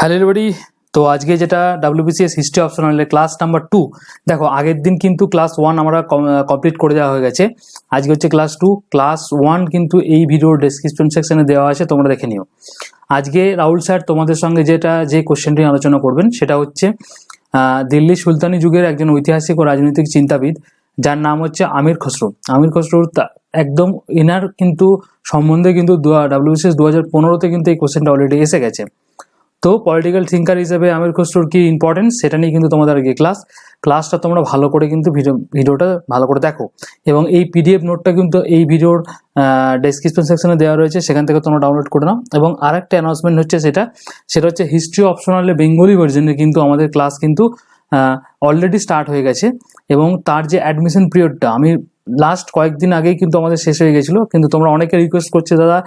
Hello everybody. তো আজকে যেটা ডাব্লিউবিসিএস হিস্ট্রি অপশনালের ক্লাস নাম্বার 2, দেখো আগের দিন কিন্তু ক্লাস 1 আমরা কমপ্লিট করে দেওয়া হয়ে গেছে। আজকে হচ্ছে ক্লাস 2। ক্লাস 1 কিন্তু এই ভিডিওর ডেসক্রিপশন সেকশনে দেওয়া আছে, তোমরা দেখে নিও। আজকে রাহুল স্যার তোমাদের সঙ্গে যে কোশ্চেনটি আলোচনা করবেন সেটা হচ্ছে দিল্লি সুলতানি যুগের একজন ঐতিহাসিক ও রাজনৈতিক চিন্তাবিদ যার নাম হচ্ছে আমির খসরু। আমির খসরুর একদম এনার কিন্তু সম্বন্ধে কিন্তু ডাব্লিউবিসিএস 2015-তে কিন্তু এই কোশ্চেনটা অলরেডি এসে গেছে। তো পলিটিক্যাল থিঙ্কার হিসেবে আমির খসরুর কি ইম্পর্টেন্স সেটা নিয়ে কিন্তু তোমাদের আগে ক্লাসটা তোমরা ভালো করে কিন্তু ভিডিওটা ভালো করে দেখো, এবং এই পিডিএফ নোটটা কিন্তু এই ভিডিওর ডেসক্রিপশন সেকশনে দেওয়া রয়েছে, সেখান থেকে তোমরা ডাউনলোড করে নাও। এবং আরেকটা অ্যানাউন্সমেন্ট হচ্ছে সেটা হচ্ছে হিস্ট্রি অপশনালে বেঙ্গলি ভার্জনে কিন্তু আমাদের ক্লাস কিন্তু অলরেডি স্টার্ট হয়ে গেছে, এবং তার যে অ্যাডমিশন পিরিয়ডটা আমি লাস্ট কয়েকদিন আগেই কিন্তু আমাদের শেষ হয়ে গেছিলো, কিন্তু তোমরা অনেকে রিকোয়েস্ট করছে দাদা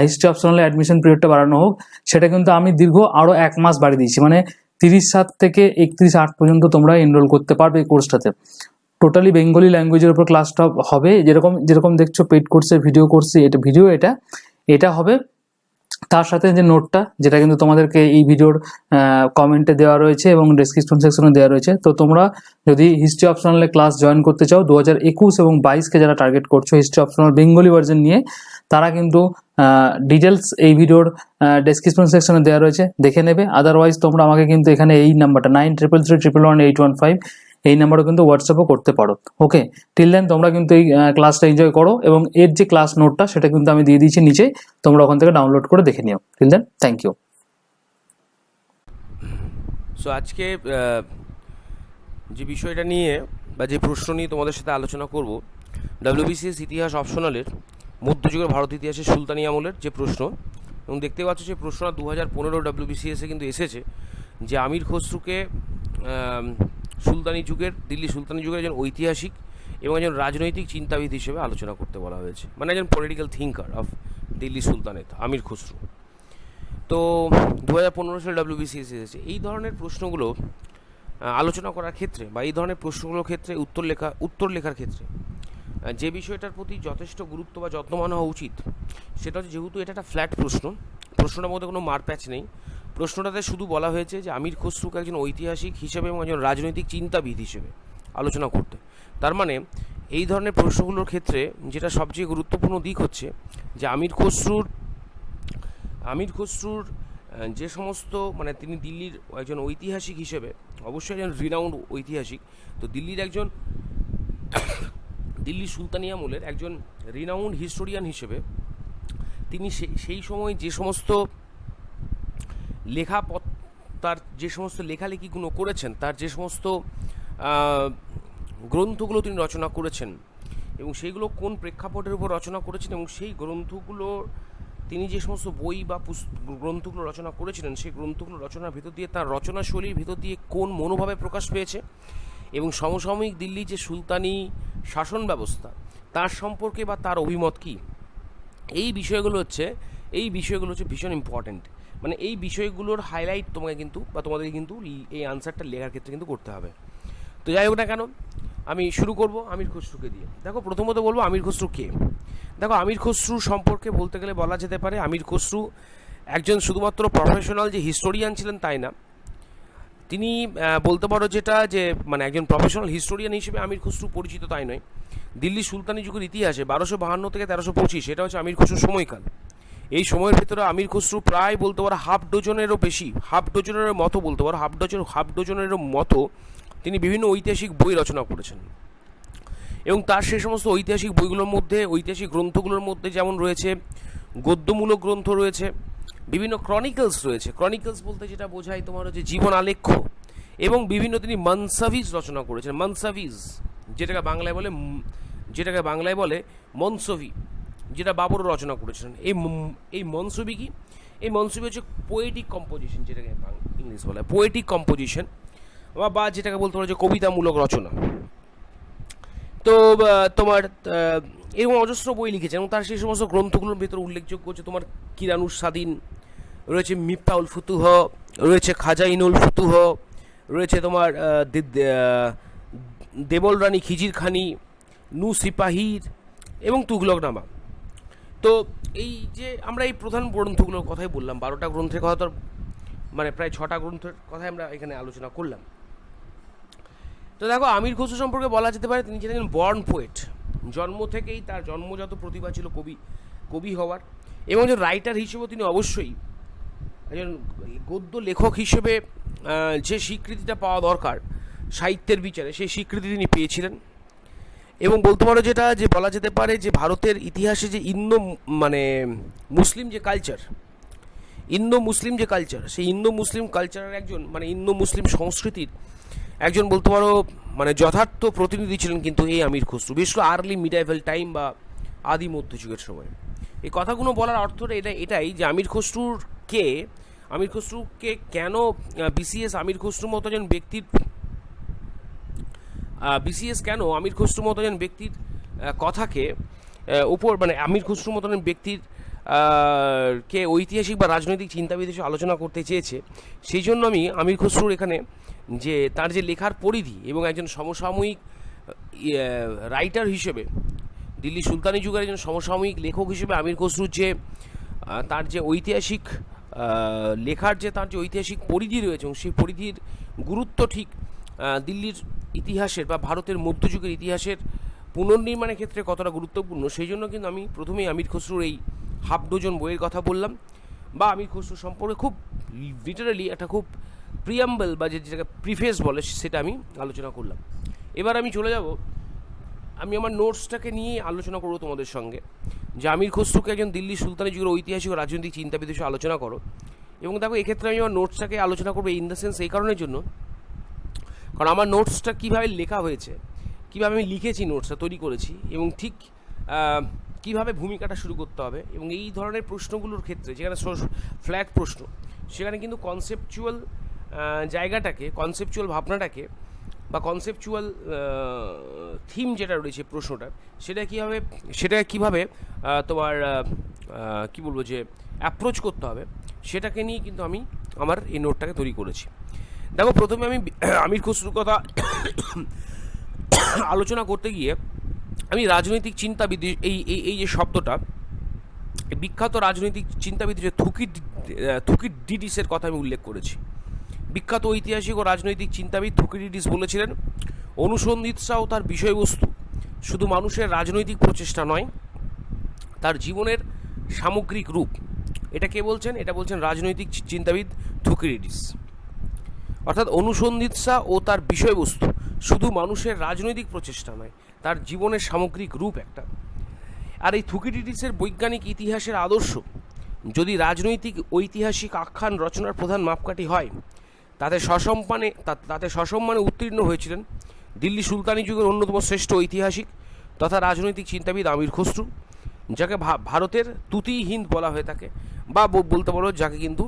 হিস্ট্রি অপশনালে অ্যাডমিশন পিরিয়ডটা বাড়ানো হোক। সেটা কিন্তু আমি দীর্ঘ আরও 1 মাস বাড়িয়ে দিয়েছি, মানে 30/7 থেকে 31/8 পর্যন্ত তোমরা এনরোল করতে পারবে এই কোর্সটাতে। টোটালি বেঙ্গলি ল্যাঙ্গুয়েজের উপর ক্লাসটা হবে, যেরকম দেখছো পেইড কোর্সের এটা হবে। তার সাথে যে নোটটা যেটা কিন্তু তোমাদেরকে এই ভিডিওর কমেন্টে দেওয়া রয়েছে এবং ডেসক্রিপশন সেকশনে দেওয়া রয়েছে। তো তোমরা যদি হিস্ট্রি অপশনালে ক্লাস জয়েন করতে চাও 2021 এবং 22কে যারা টার্গেট করছো হিস্ট্রি অপশনাল বেঙ্গলি ভার্জন নিয়ে, তারা কিন্তু ডিটেলস এই ভিডিওর ডেসক্রিপশন সেকশনে দেওয়া রয়েছে, দেখে নেবে। আদারওয়াইজ তোমরা আমাকে কিন্তু এখানে এই নাম্বারটা 9333111815 এই নাম্বারও কিন্তু হোয়াটসঅ্যাপও করতে পারো। ওকে, টিল দেন তোমরা কিন্তু এই ক্লাসটা এনজয় করো, এবং এর যে ক্লাস নোটটা সেটা কিন্তু আমি দিয়ে দিয়েছি নিচে, তোমরা ওখান থেকে ডাউনলোড করে দেখে নিও। Till then, thank you. So আজকে যে বিষয়টা নিয়ে বা যে প্রশ্ন নিয়ে তোমাদের সাথে আলোচনা করব, ডাব্লিউবিসিএস ইতিহাস অপশনালের মধ্যযুগের ভারত ইতিহাসের সুলতানি আমলের যে প্রশ্ন, এবং দেখতে পাচ্ছ যে প্রশ্নটা 2015 ডাব্লিউবিসিএসে কিন্তু এসেছে যে আমির খসরুকে দিল্লি সুলতানি যুগের একজন ঐতিহাসিক এবং একজন রাজনৈতিক চিন্তাবিদ হিসেবে আলোচনা করতে বলা হয়েছে, মানে একজন পলিটিক্যাল থিঙ্কার অফ দিল্লি সুলতানেত আমির খসরু। তো 2015 সালে ডাব্লিউবিসিএস এসেছে। এই ধরনের প্রশ্নগুলো আলোচনা করার ক্ষেত্রে বা এই ধরনের প্রশ্নগুলোর ক্ষেত্রে উত্তর লেখার ক্ষেত্রে যে বিষয়টার প্রতি যথেষ্ট গুরুত্ব বা যত্নবান হওয়া উচিত সেটা হচ্ছে, যেহেতু এটা একটা ফ্ল্যাট প্রশ্নটার মধ্যে কোনো মারপ্যাচ নেই, প্রশ্নটাতে শুধু বলা হয়েছে যে আমির খসরুকে একজন ঐতিহাসিক হিসেবে এবং একজন রাজনৈতিক চিন্তাবিদ হিসেবে আলোচনা করতে। তার মানে এই ধরনের প্রশ্নগুলোর ক্ষেত্রে যেটা সবচেয়ে গুরুত্বপূর্ণ দিক হচ্ছে যে আমির খসরুর যে সমস্ত, মানে তিনি দিল্লির একজন ঐতিহাসিক হিসেবে, অবশ্যই একজন রিনাউন্ড ঐতিহাসিক, তো দিল্লি সুলতানি আমলের একজন রিনাউন্ড হিস্টোরিয়ান হিসেবে তিনি সেই সময় যে সমস্ত তার যে সমস্ত লেখালেখিগুলো করেছেন, তার যে সমস্ত গ্রন্থগুলো তিনি রচনা করেছেন এবং সেইগুলো কোন প্রেক্ষাপটের উপর রচনা করেছেন, এবং সেই গ্রন্থগুলো তিনি যে সমস্ত বই বা গ্রন্থগুলো রচনা করেছিলেন, সেই গ্রন্থগুলো রচনার ভিতর দিয়ে তার রচনাশৈলীর ভিতর দিয়ে কোন মনোভাবে প্রকাশ পেয়েছে, এবং সমসাময়িক দিল্লি যে সুলতানি শাসন ব্যবস্থা তার সম্পর্কে বা তার অভিমত কী, এই বিষয়গুলো হচ্ছে ভীষণ ইম্পর্ট্যান্ট। মানে এই বিষয়গুলোর হাইলাইট তোমাদের কিন্তু এই আনসারটা লেখার ক্ষেত্রে কিন্তু করতে হবে। তো যাই হোক না কেন, আমি শুরু করব আমির খসরুকে দিয়ে। দেখো, প্রথমত বলবো আমির খসরু কে। দেখো, আমির খসরু সম্পর্কে বলতে গেলে বলা যেতে পারে আমির খসরু একজন শুধুমাত্র প্রফেশনাল যে হিস্টোরিয়ান ছিলেন তাই না, তিনি বলতে পারো যে মানে একজন প্রফেশনাল হিস্টোরিয়ান হিসেবে আমির খসরু পরিচিত তাই নয়। দিল্লি সুলতানি যুগের ইতিহাসে 1252 থেকে 1325 এটা হচ্ছে আমির খসরুর সময়কাল। এই সময়ের ভেতরে আমির খসরু প্রায় বলতে পারো হাফ ডজনেরও মতো তিনি বিভিন্ন ঐতিহাসিক বই রচনা করেছেন, এবং তার সেই সমস্ত ঐতিহাসিক বইগুলোর মধ্যে, ঐতিহাসিক গ্রন্থগুলোর মধ্যে যেমন রয়েছে গদ্যমূলক গ্রন্থ রয়েছে, বিভিন্ন ক্রনিকলস রয়েছে। ক্রনিকলস বলতে যেটা বোঝায় তোমার হচ্ছে জীবন আলেখ্য, এবং বিভিন্ন তিনি মনসাভিজ রচনা করেছেন। মনসাভিজ যেটাকে বাংলায় বলে মনসভি, যেটা বাবর রচনা করেছেন। এই মনসভি কি? এই মনসভি হচ্ছে পোয়েটিক কম্পোজিশন, যেটাকে ইংলিশ বলে পোয়েটিক কম্পোজিশন, বা যেটাকে বলতে পারো যে কবিতামূলক রচনা। তো তোমার এরকম অজস্র বই লিখেছেন, এবং তার সেই সমস্ত গ্রন্থগুলোর ভিতরে উল্লেখযোগ্য হচ্ছে তোমার কিরানুস সাদিন রয়েছে, মিফতাউল ফুতুহ রয়েছে, খাজাইনুল ফুতুহ রয়েছে, তোমার দেবল রানী খিজির খানি, নু সিপাহির এবং তুগলকনামা। তো এই যে আমরা এই প্রধান গ্রন্থগুলোর কথাই বললাম, 12টা গ্রন্থের কথা তো মানে প্রায় 6টা গ্রন্থের কথাই আমরা এখানে আলোচনা করলাম। তো দেখো, আমির খসরু সম্পর্কে বলা যেতে পারে তিনি ছিলেন বর্ন পোয়েট। জন্ম থেকেই তার জন্মজাত প্রতিভা ছিল কবি হওয়ার, এবং একজন রাইটার হিসেবেও তিনি অবশ্যই একজন গদ্য লেখক হিসেবে যে স্বীকৃতিটা পাওয়া দরকার সাহিত্যের বিচারে, সেই স্বীকৃতি তিনি পেয়েছিলেন। এবং বলতে পারো যেটা যে বলা যেতে পারে যে ভারতের ইতিহাসে যে মুসলিম যে কালচার, সেই ইন্দো মুসলিম কালচারের একজন, মানে ইন্দো মুসলিম সংস্কৃতির একজন বলতে পারো মানে যথার্থ প্রতিনিধি ছিলেন কিন্তু এই আমির খসরু, বিশেষ করে আর্লি মিডাইভাল টাইম বা আদি মধ্যযুগের সময়। এই কথাগুলো বলার অর্থটা এটাই যে আমির খসরুকে কেন বিসিএস আমির খসরুর মতো একজন ব্যক্তির কথাকে উপর, মানে আমির খসরুর মতন ব্যক্তির কে ঐতিহাসিক বা রাজনৈতিক চিন্তাবিদ হিসেবে আলোচনা করতে চেয়েছে। সেই জন্য আমি আমির খসরুর এখানে যে তার যে লেখার পরিধি এবং একজন সমসাময়িক রাইটার হিসেবে, দিল্লি সুলতানি যুগের একজন সমসাময়িক লেখক হিসেবে আমির খসরুর যে তার যে ঐতিহাসিক লেখার যে তার যে ঐতিহাসিক পরিধি রয়েছে, এবং সেই পরিধির গুরুত্ব ঠিক দিল্লির ইতিহাসের বা ভারতের মধ্যযুগের ইতিহাসের পুনর্নির্মাণের ক্ষেত্রে কতটা গুরুত্বপূর্ণ, সেই জন্য কিন্তু আমি প্রথমেই আমির খসরুর এই হাফ ডজন বইয়ের কথা বললাম, বা আমির খসরু সম্পর্কে খুব লিটারালি একটা খুব প্রিয়াম্বল বা যেটাকে প্রিফেস বলে সেটা আমি আলোচনা করলাম। এবার আমি চলে যাব, আমি আমার নোটসটাকে নিয়ে আলোচনা করবো তোমাদের সঙ্গে, যে আমির খসরুকে একজন দিল্লি সুলতানি যুগের ঐতিহাসিক ও রাজনৈতিক চিন্তাবিদ হিসেবে আলোচনা করো। এবং দেখো, এক্ষেত্রে আমি আমার নোটসটাকে আলোচনা করবো ইন দ্য সেন্স এই কারণের জন্য, কারণ আমার নোটসটা কীভাবে লেখা হয়েছে, কীভাবে আমি লিখেছি, নোটসটা তৈরি করেছি, এবং ঠিক কীভাবে ভূমিকাটা শুরু করতে হবে, এবং এই ধরনের প্রশ্নগুলোর ক্ষেত্রে যেখানে ফ্ল্যাট প্রশ্ন, সেখানে কিন্তু কনসেপচুয়াল জায়গাটাকে, কনসেপচুয়াল ভাবনাটাকে বা কনসেপচুয়াল থিম যেটা রয়েছে প্রশ্নটার, সেটা কীভাবে তোমার কী বলবো যে অ্যাপ্রোচ করতে হবে, সেটাকে নিয়ে কিন্তু আমি আমার এই নোটটাকে তৈরি করেছি। দেখো, প্রথমে আমি আমির খসরুর কথা আলোচনা করতে গিয়ে আমি রাজনৈতিক চিন্তাবিদ এই যে শব্দটা, বিখ্যাত রাজনৈতিক চিন্তাবিদ যে থুকিডিডিসের কথা আমি উল্লেখ করেছি। বিখ্যাত ঐতিহাসিক ও রাজনৈতিক চিন্তাবিদ থুকিডিডিস বলেছিলেন, অনুসন্ধিৎসা ও তার বিষয়বস্তু শুধু মানুষের রাজনৈতিক প্রচেষ্টা নয়, তার জীবনের সামগ্রিক রূপ। এটা কে বলছেন? এটা বলছেন রাজনৈতিক চিন্তাবিদ থুকিডিডিস। অর্থাৎ অনুসন্ধিৎসা ও তার বিষয়বস্তু শুধু মানুষের রাজনৈতিক প্রচেষ্টা নয়, তার জীবনের সামগ্রিক রূপ একটা। আর এই থুকিডিডিসের বৈজ্ঞানিক ইতিহাসের আদর্শ যদি রাজনৈতিক ঐতিহাসিক আখ্যান রচনার প্রধান মাপকাঠি হয়, তাতে সসম্মানে উত্তীর্ণ হয়েছিলেন দিল্লি সুলতানি যুগের অন্যতম শ্রেষ্ঠ ঐতিহাসিক তথা রাজনৈতিক চিন্তাবিদ আমির খসরু, যাকে ভারতের তুতি হিন্দ বলা হয়ে থাকে, বা বলতে পারো যাকে কিন্তু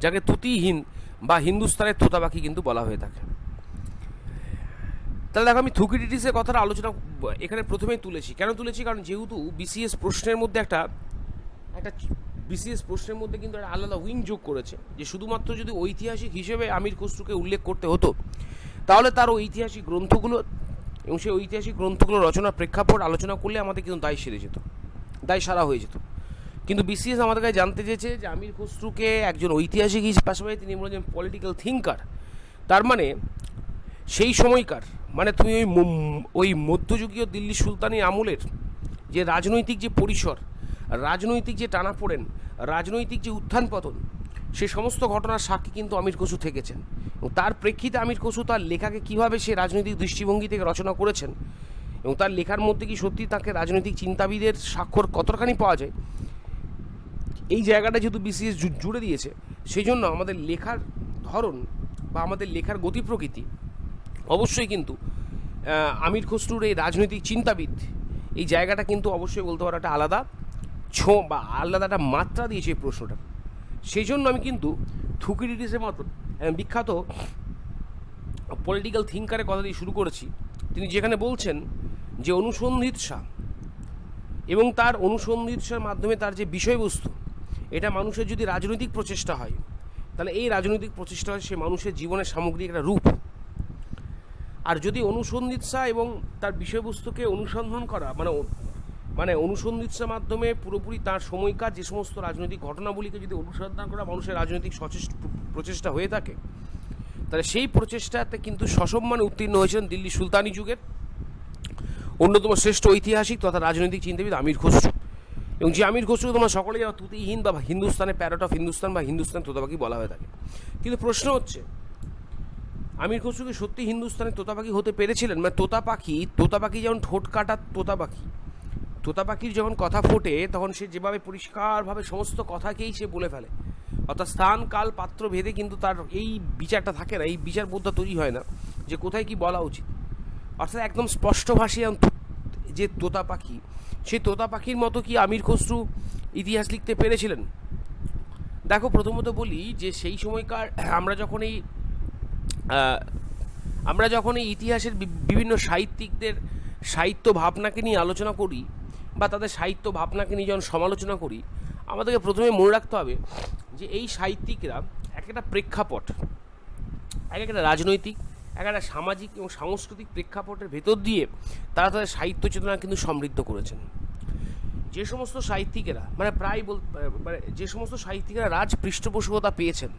যাকে তুতি হিন্দ বা হিন্দুস্তানের তোতা পাখি কিন্তু বলা হয়ে থাকে। তাহলে দেখো, আমি থুকিডিডিসের কথাটা আলোচনা এখানে প্রথমেই তুলেছি। কেন তুলেছি? কারণ যেহেতু বিসিএস প্রশ্নের মধ্যে একটা কিন্তু একটা আলাদা উইং যোগ করেছে, যে শুধুমাত্র যদি ঐতিহাসিক হিসেবে আমির খসরুকে উল্লেখ করতে হতো, তাহলে তার ঐতিহাসিক গ্রন্থগুলো এবং সেই ঐতিহাসিক গ্রন্থগুলো রচনার প্রেক্ষাপট আলোচনা করলে আমাদের কিন্তু দায় সারা হয়ে যেত। কিন্তু বিসিএস আমাদের কাছে জানতে চেয়েছে যে আমির খসরুকে একজন ঐতিহাসিক পাশাপাশি তিনি বলেছেন পলিটিক্যাল থিঙ্কার। তার মানে সেই সময়কার, মানে তুমি ওই মধ্যযুগীয় দিল্লি সুলতানি আমলের যে রাজনৈতিক যে পরিসর, রাজনৈতিক যে টানাপোড়েন, রাজনৈতিক যে উত্থান পতন, সে সমস্ত ঘটনার সাক্ষী কিন্তু আমির খসরু থেকেছেন। এবং তার প্রেক্ষিতে আমির খসরু তার লেখাকে কীভাবে সে রাজনৈতিক দৃষ্টিভঙ্গি থেকে রচনা করেছেন, এবং তার লেখার মধ্যে কি সত্যি তাকে রাজনৈতিক চিন্তাবিদের স্বাক্ষর কতখানি পাওয়া যায়, এই জায়গাটা যেহেতু বিসিএস জুড়ে দিয়েছে, সেই জন্য আমাদের লেখার ধরন বা আমাদের লেখার গতি প্রকৃতি অবশ্যই কিন্তু আমির খসরুর এই রাজনৈতিক চিন্তাবিদ এই জায়গাটা কিন্তু অবশ্যই বলতে পারো একটা আলাদা বা আলাদা একটা মাত্রা দিয়েছে এই প্রশ্নটা। সেই জন্য আমি কিন্তু থুকিডিডিসের মতো বিখ্যাত পলিটিক্যাল থিঙ্কারের কথা দিয়ে শুরু করেছি। তিনি যেখানে বলছেন যে অনুসন্ধিৎসা এবং তার অনুসন্ধিৎসার মাধ্যমে তার যে বিষয়বস্তু, এটা মানুষের যদি রাজনৈতিক প্রচেষ্টা হয়, তাহলে এই রাজনৈতিক প্রচেষ্টা হয় সে মানুষের জীবনের সামগ্রিক একটা রূপ। আর যদি অনুসন্ধিৎসা এবং তার বিষয়বস্তুকে অনুসন্ধান করা, মানে মানে অনুসন্ধিৎসার মাধ্যমে পুরোপুরি তার সময়কার যে সমস্ত রাজনৈতিক ঘটনাবলীকে যদি অনুসন্ধান করা মানুষের রাজনৈতিক প্রচেষ্টা হয়ে থাকে, তাহলে সেই প্রচেষ্টাতে কিন্তু সসম্মানে উত্তীর্ণ হয়েছিলেন দিল্লি সুলতানি যুগের অন্যতম শ্রেষ্ঠ ঐতিহাসিক তথা রাজনৈতিক চিন্তাবিদ আমির খসরু। এবং যে আমির খসরুকে তোমরা সকলে যারা তুতিহীন বা হিন্দুস্তানের প্যারট অফ হিন্দুস্তান বা হিন্দুস্তানের তোতাপাখি বলা হয়ে থাকে। কিন্তু প্রশ্ন হচ্ছে, আমির খসরুকে সত্যি হিন্দুস্তানের তোতাপাখি হতে পেরেছিলেন? মানে তোতাপাখি যেমন ঠোঁট কাটা তোতাপাখির যখন কথা ফোটে তখন সে যেভাবে পরিষ্কারভাবে সমস্ত কথাকেই সে বলে ফেলে, অর্থাৎ স্থান কাল পাত্র ভেদে কিন্তু তার এই বিচারটা থাকে না, এই বিচার বোধটা তৈরি হয় না যে কোথায় কি বলা উচিত। অর্থাৎ একদম স্পষ্টভাষী যে তোতা পাখি, সেই তোতা পাখির মতো কি আমির খসরু ইতিহাস লিখতে পেরেছিলেন? দেখো, প্রথমত বলি যে সেই সময়কার আমরা যখন এই ইতিহাসের বিভিন্ন সাহিত্যিকদের সাহিত্য ভাবনাকে নিয়ে আলোচনা করি বা তাদের সাহিত্য ভাবনাকে নিয়ে যখন সমালোচনা করি, আমাদেরকে প্রথমে মনে রাখতে হবে যে এই সাহিত্যিকরা এক একটা প্রেক্ষাপট, এক একটা রাজনৈতিক, এক একটা সামাজিক এবং সাংস্কৃতিক প্রেক্ষাপটের ভেতর দিয়ে তারা তাদের সাহিত্য চেতনা কিন্তু সমৃদ্ধ করেছেন। যে সমস্ত সাহিত্যিকেরা যে সমস্ত সাহিত্যিকেরা রাজ পৃষ্ঠপোষকতা পেয়েছেন,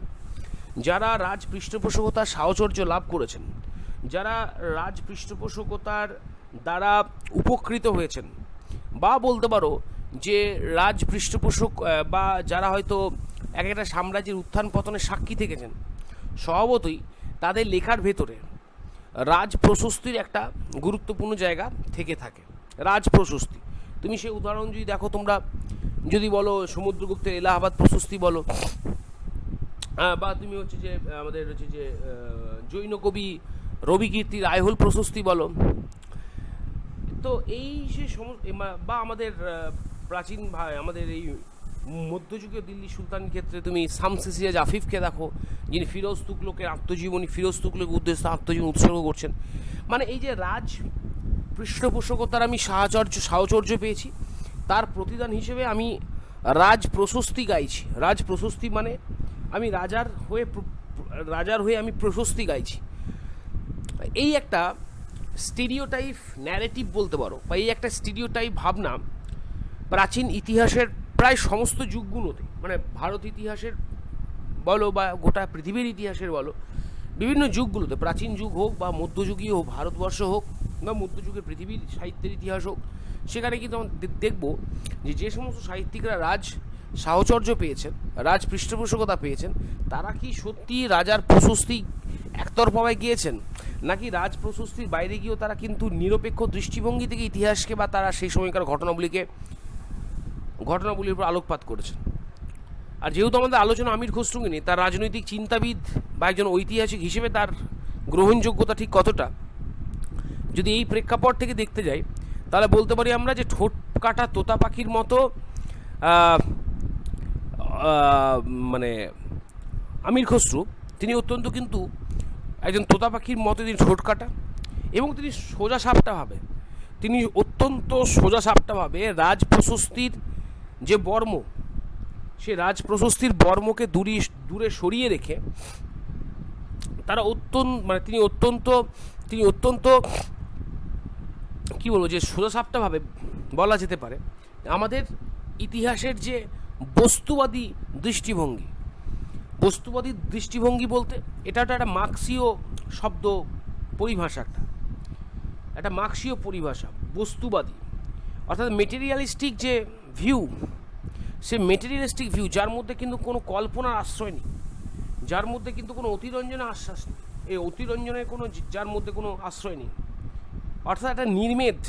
যারা রাজ পৃষ্ঠপোষকতার সাহচর্য লাভ করেছেন, যারা রাজ পৃষ্ঠপোষকতার দ্বারা উপকৃত হয়েছেন, বা বলতে পারো যে রাজ পৃষ্ঠপোষক বা যারা হয়তো এক একটা সাম্রাজ্যের উত্থান পতনের সাক্ষী থেকেছেন, স্বভাবতই তাদের লেখার ভেতরে রাজ প্রশস্তির একটা গুরুত্বপূর্ণ জায়গা থেকে থাকে। রাজ প্রশস্তি, তুমি সেই উদাহরণ যদি দেখো, তোমরা যদি বলো সমুদ্রগুপ্তের এলাহাবাদ প্রশস্তি বলো, বা তুমি হচ্ছে যে আমাদের হচ্ছে যে জৈন কবি রবিকীর্তির আইহোল প্রশস্তি বলো, তো এই যে বা আমাদের প্রাচীন আমাদের এই মধ্যযুগীয় দিল্লি সুলতানের ক্ষেত্রে তুমি শামস-ই সিরাজ আফিফকে দেখো, যিনি ফিরোজ তুগলকের ফিরোজ তুগলকের উদ্দেশ্যে আত্মজীবনী উৎসর্গ করছেন। মানে এই যে রাজ পৃষ্ঠপোষকতার আমি সাহচর্য পেয়েছি, তার প্রতিদান হিসেবে আমি রাজ প্রশস্তি গাইছি। রাজ প্রশস্তি মানে আমি রাজার হয়ে আমি প্রশস্তি গাইছি। এই একটা স্টিরিওটাইপ ন্যারেটিভ বলতে পারো, বা এই একটা স্টিরিওটাইপ ভাবনা প্রাচীন ইতিহাসের প্রায় সমস্ত যুগগুলোতে, মানে ভারত ইতিহাসের বলো বা গোটা পৃথিবীর ইতিহাসের বলো, বিভিন্ন যুগগুলোতে, প্রাচীন যুগ হোক বা মধ্যযুগীয় হোক ভারতবর্ষ হোক বা মধ্যযুগের পৃথিবীর সাহিত্যের ইতিহাস হোক, সেখানে কিন্তু আমরা দেখব যে সমস্ত সাহিত্যিকরা রাজ সাহচর্য পেয়েছেন, রাজ পৃষ্ঠপোষকতা পেয়েছেন, তারা কি সত্যি রাজার প্রশস্তি একতরফায় গিয়েছেন, নাকি রাজ প্রশস্তির বাইরে গিয়েও তারা কিন্তু নিরপেক্ষ দৃষ্টিভঙ্গি থেকে ইতিহাসকে বা তারা সেই সময়কার ঘটনাবলীর উপর আলোকপাত করেছেন। আর যেহেতু আমাদের আলোচনা আমির খসরুকে নিয়ে, তার রাজনৈতিক চিন্তাবিদ বা একজন ঐতিহাসিক হিসেবে তার গ্রহণযোগ্যতা ঠিক কতটা, যদি এই প্রেক্ষাপট থেকে দেখতে যাই, তাহলে বলতে পারি আমরা যে ঠোঁট কাটা তোতা পাখির মতো মানে আমির খসরু তিনি অত্যন্ত কিন্তু একজন তোতা পাখির মতো তিনি ঠোঁট কাটা, এবং তিনি অত্যন্ত সোজাসাপটাভাবে রাজ প্রশস্তির যে বর্ম, সে রাজ প্রশস্তির বর্মকে দূরে সরিয়ে রেখে তিনি অত্যন্ত কি বলবো, যে সোজাসাপটাভাবে বলা যেতে পারে আমাদের ইতিহাসের যে বস্তুবাদী দৃষ্টিভঙ্গি বলতে এটা একটা মার্ক্সীয় শব্দ পরিভাষা, একটা মার্ক্সীয় পরিভাষা, বস্তুবাদী অর্থাৎ মেটেরিয়ালিস্টিক যে ভিউ, সে মেটেরিয়ালিস্টিক ভিউ যার মধ্যে কিন্তু কোনো কল্পনার আশ্রয় নেই, যার মধ্যে কিন্তু কোনো অতিরঞ্জনের আশ্বাস নেই, এই অতিরঞ্জনের যার মধ্যে কোনো আশ্রয় নেই, অর্থাৎ একটা নির্মেদ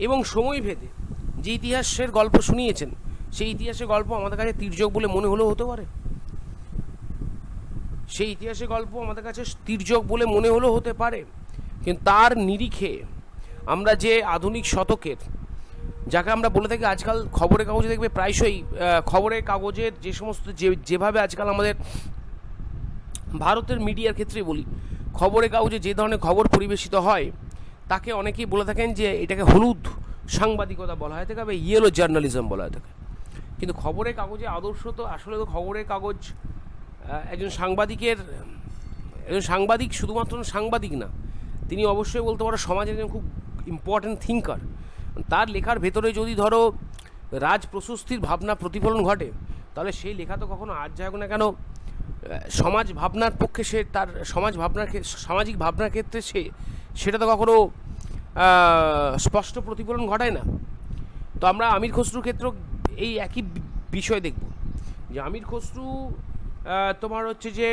এবং সময়ভেদে যে ইতিহাসের গল্প শুনিয়েছেন, সেই ইতিহাসের গল্প আমাদের কাছে তির্যক বলে মনে হলেও হতে পারে, কিন্তু তার নিরিখে আমরা যে আধুনিক শতকের, যাকে আমরা বলে থাকি আজকাল খবরের কাগজে দেখবে প্রায়শই খবরের কাগজের যে সমস্ত যেভাবে আজকাল আমাদের ভারতের মিডিয়ার ক্ষেত্রে বলি, খবরের কাগজে যে ধরনের খবর পরিবেশিত হয়, তাকে অনেকেই বলে থাকেন যে এটাকে হলুদ সাংবাদিকতা বলা হয় থাকে বা ইয়েলো জার্নালিজম বলা হয় থাকে। কিন্তু খবরের কাগজে আদর্শ তো আসলে তো খবরের কাগজ একজন সাংবাদিক শুধুমাত্র সাংবাদিক না, তিনি অবশ্যই বলতে পারো সমাজের একজন খুব ইম্পর্ট্যান্ট থিঙ্কার, তার লেখার ভেতরে যদি ধরো রাজ প্রশস্তির ভাবনা প্রতিফলন ঘটে, তাহলে সেই লেখা তো কখনো আর যাক না কেন সমাজ ভাবনার পক্ষে সে তার সামাজিক ভাবনার ক্ষেত্রে সেটা তো কখনো স্পষ্ট প্রতিফলন ঘটায় না। তো আমরা আমির খসরুর ক্ষেত্রেও এই একই বিষয় দেখব যে আমির খসরু তোমার হচ্ছে যে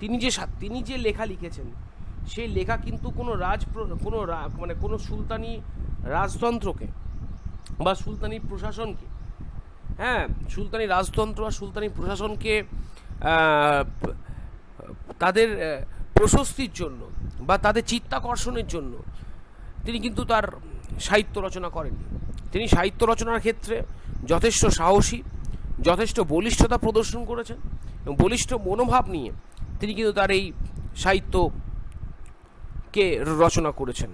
তিনি যে লেখা লিখেছেন সেই লেখা কিন্তু কোনো সুলতানি রাজতন্ত্রকে বা সুলতানি প্রশাসনকে, সুলতানি রাজতন্ত্র বা সুলতানি প্রশাসনকে তাদের প্রশস্তির জন্য বা তাদের চিত্তাকর্ষণের জন্য তিনি কিন্তু তার সাহিত্য রচনা করেননি। তিনি সাহিত্য রচনার ক্ষেত্রে যথেষ্ট সাহসী, যথেষ্ট বলিষ্ঠতা প্রদর্শন করেছেন এবং বলিষ্ঠ মনোভাব নিয়ে তিনি কিন্তু তার এই সাহিত্যকে রচনা করেছেন।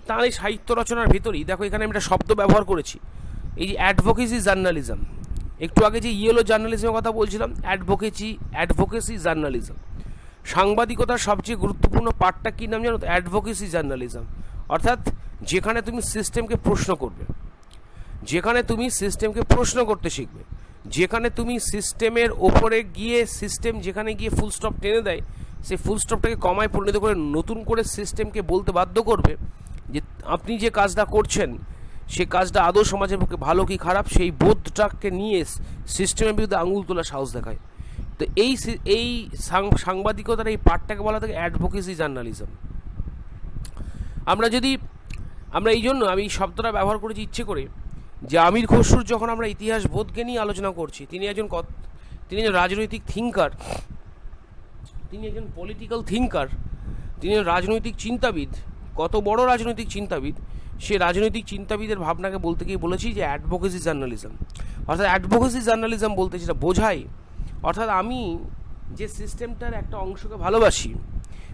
তার এই সাহিত্য রচনার ভেতরেই দেখো, এখানে আমি একটা শব্দ ব্যবহার করেছি, এই যে অ্যাডভোকেসি জার্নালিজম। একটু আগে যে ইয়েলো জার্নালিজমের কথা বলছিলাম, অ্যাডভোকেসি জার্নালিজম। সাংবাদিকতার সবচেয়ে গুরুত্বপূর্ণ পার্টটা কী নাম জানো তো? Advocacy journalism. অর্থাৎ যেখানে তুমি সিস্টেমকে প্রশ্ন করবে, যেখানে তুমি সিস্টেমকে প্রশ্ন করতে শিখবে, যেখানে তুমি সিস্টেমের ওপরে গিয়ে সিস্টেম যেখানে গিয়ে ফুল স্টপ টেনে দেয় সেই ফুল স্টপটাকে কমায় পরিণত করে নতুন করে সিস্টেমকে বলতে বাধ্য করবে যে আপনি যে কাজটা করছেন সে কাজটা আদৌ সমাজের পক্ষে ভালো কি খারাপ, সেই বোধটাকে নিয়ে সিস্টেমের বিরুদ্ধে আঙুল তোলার সাহস দেখায়। তো এই সাংবাদিকতার এই পার্টটাকে বলা থাকে অ্যাডভোকেসি জার্নালিজম। আমরা এই জন্য আমি শব্দটা ব্যবহার করেছি ইচ্ছে করে যে আমির খসরুর যখন আমরা ইতিহাস বোধকে নিয়ে আলোচনা করছি, তিনি একজন রাজনৈতিক থিঙ্কার, তিনি একজন পলিটিক্যাল থিঙ্কার, তিনি রাজনৈতিক চিন্তাবিদ। কত বড় রাজনৈতিক চিন্তাবিদ, সে রাজনৈতিক চিন্তাবিদের ভাবনাকে বলতে গিয়ে বলেছি যে অ্যাডভোকেসি জার্নালিজম। অর্থাৎ অ্যাডভোকেসি জার্নালিজম বলতে যেটা বোঝায়, অর্থাৎ আমি যে সিস্টেমটার একটা অংশকে ভালোবাসি,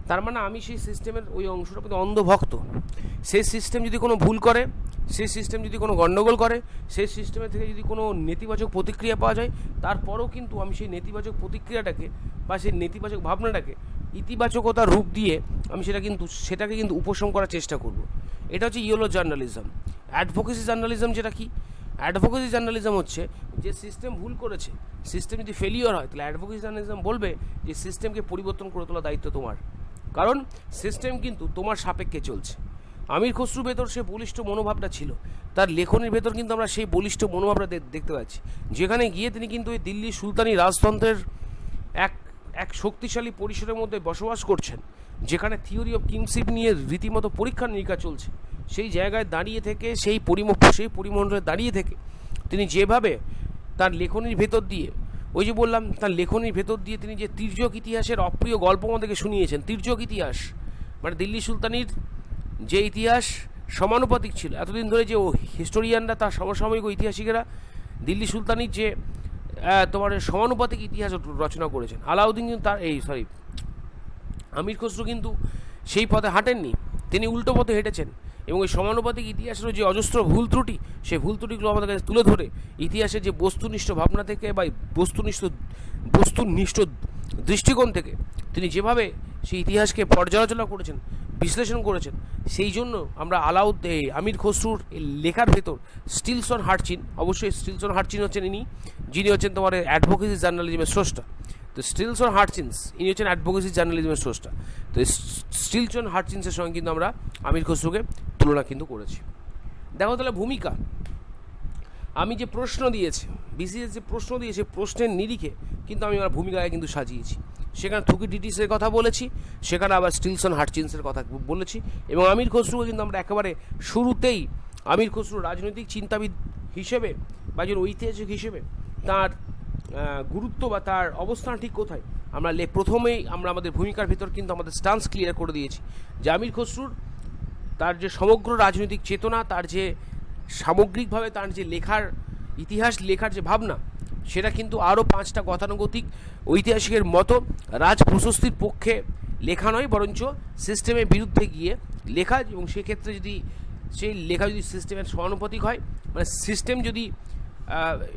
তার মানে আমি সেই সিস্টেমের ওই অংশটার প্রতি অন্ধভক্ত। সেই সিস্টেম যদি কোনো ভুল করে, সেই সিস্টেম যদি কোনো গণ্ডগোল করে, সেই সিস্টেমের থেকে যদি কোনো নেতিবাচক প্রতিক্রিয়া পাওয়া যায়, তারপরেও কিন্তু আমি সেই নেতিবাচক প্রতিক্রিয়াটাকে বা সেই নেতিবাচক ভাবনাটাকে ইতিবাচকতার রূপ দিয়ে আমি সেটাকে কিন্তু উপশম করার চেষ্টা করব। এটা হচ্ছে ইয়েলো জার্নালিজম। অ্যাডভোকেসি জার্নালিজম যেটা কি? অ্যাডভোকেসি জার্নালিজম হচ্ছে যে সিস্টেম ভুল করেছে, সিস্টেম যদি ফেলিওর হয়, তাহলে অ্যাডভোকেসি জার্নালিজম বলবে যে সিস্টেমকে পরিবর্তন করে তোলা দায়িত্ব তোমার, কারণ সিস্টেম কিন্তু তোমার সাপেক্ষে চলছে। আমির খসরুর ভেতর সে বলিষ্ঠ মনোভাবটা ছিল, তার লেখনের ভেতর কিন্তু আমরা সেই বলিষ্ঠ মনোভাবটা দেখতে পাচ্ছি, যেখানে গিয়ে তিনি কিন্তু এই দিল্লি সুলতানি রাজতন্ত্রের এক শক্তিশালী পরিসরের মধ্যে বসবাস করছেন, যেখানে থিওরি অফ কিংশিপ নিয়ে রীতিমতো পরীক্ষা নিরীক্ষা চলছে। সেই জায়গায় দাঁড়িয়ে থেকে, সেই পরিমণ্ডলে দাঁড়িয়ে থেকে তিনি যেভাবে তার লেখনির ভেতর দিয়ে, ওই যে বললাম, তার লেখনির ভেতর দিয়ে তিনি যে তির্যক ইতিহাসের অপ্রিয় গল্প আমাদেরকে শুনিয়েছেন। তির্যক ইতিহাস মানে দিল্লি সুলতানির যে ইতিহাস সমানুপাতিক ছিল এতদিন ধরে, যে হিস্টোরিয়ানরা, তার সমসাময়িক ঐতিহাসিকেরা দিল্লি সুলতানির যে তোমার সমানুপাতিক ইতিহাস রচনা করেছেন। আলাউদ্দিন কিন্তু আমির খসরু কিন্তু সেই পথে হাঁটেননি, তিনি উল্টো পথে হেঁটেছেন এবং এই সমানুপাতিক ইতিহাসের যে অজস্র ভুল ত্রুটি, সেই ভুল ত্রুটিগুলো আমাদের কাছে তুলে ধরে ইতিহাসের যে বস্তুনিষ্ঠ ভাবনা থেকে বা বস্তুনিষ্ঠ দৃষ্টিকোণ থেকে তিনি যেভাবে সেই ইতিহাসকে পর্যালোচনা করেছেন, বিশ্লেষণ করেছেন, সেই জন্য আমরা আমির খসরুর লেখার ভেতর স্টিলসন হার্চিন, অবশ্যই স্টিলসন হার্চিন হচ্ছেন যিনি হচ্ছেন তোমার অ্যাডভোকেসি জার্নালিজমের স্রষ্টা। তো স্টিলসন হার্চিন্স ইনি হচ্ছেন অ্যাডভোকেসি জার্নালিজমের স্রষ্টা। তো স্টিলসন হার্চিন্সের সঙ্গে কিন্তু আমরা আমির খসরুকে তুলনা কিন্তু করেছি। দেখো তাহলে ভূমিকা, আমি যে প্রশ্ন দিয়েছি, বিসিএস যে প্রশ্ন দিয়েছে, প্রশ্নের নিরিখে কিন্তু আমি আমার ভূমিকায় কিন্তু সাজিয়েছি। সেখানে থুকিডিডিসের কথা বলেছি, সেখানে আবার স্টিলসন হার্চিন্সের কথা বলেছি, এবং আমির খসরুকে কিন্তু আমরা একেবারে শুরুতেই আমির খসরু রাজনৈতিক চিন্তাবিদ হিসেবে বা একজন ঐতিহাসিক হিসেবে তার গুরুত্ব বা তার অবস্থান ঠিক কোথায়, প্রথমেই আমরা আমাদের ভূমিকার ভিতর কিন্তু আমাদের স্টান্স ক্লিয়ার করে দিয়েছি যে আমির খসরুর তার যে সমগ্র রাজনৈতিক চেতনা, তার যে সামগ্রিকভাবে তার যে ইতিহাস লেখার যে ভাবনা, সেটা কিন্তু আরও 5টা গতানুগতিক ঐতিহাসিকের মতো রাজপ্রশস্তির পক্ষে লেখা নয়, বরঞ্চ সিস্টেমের বিরুদ্ধে গিয়ে লেখা, এবং সেক্ষেত্রে যদি সেই লেখা যদি সিস্টেমের সমানুপাতিক হয়, মানে সিস্টেম যদি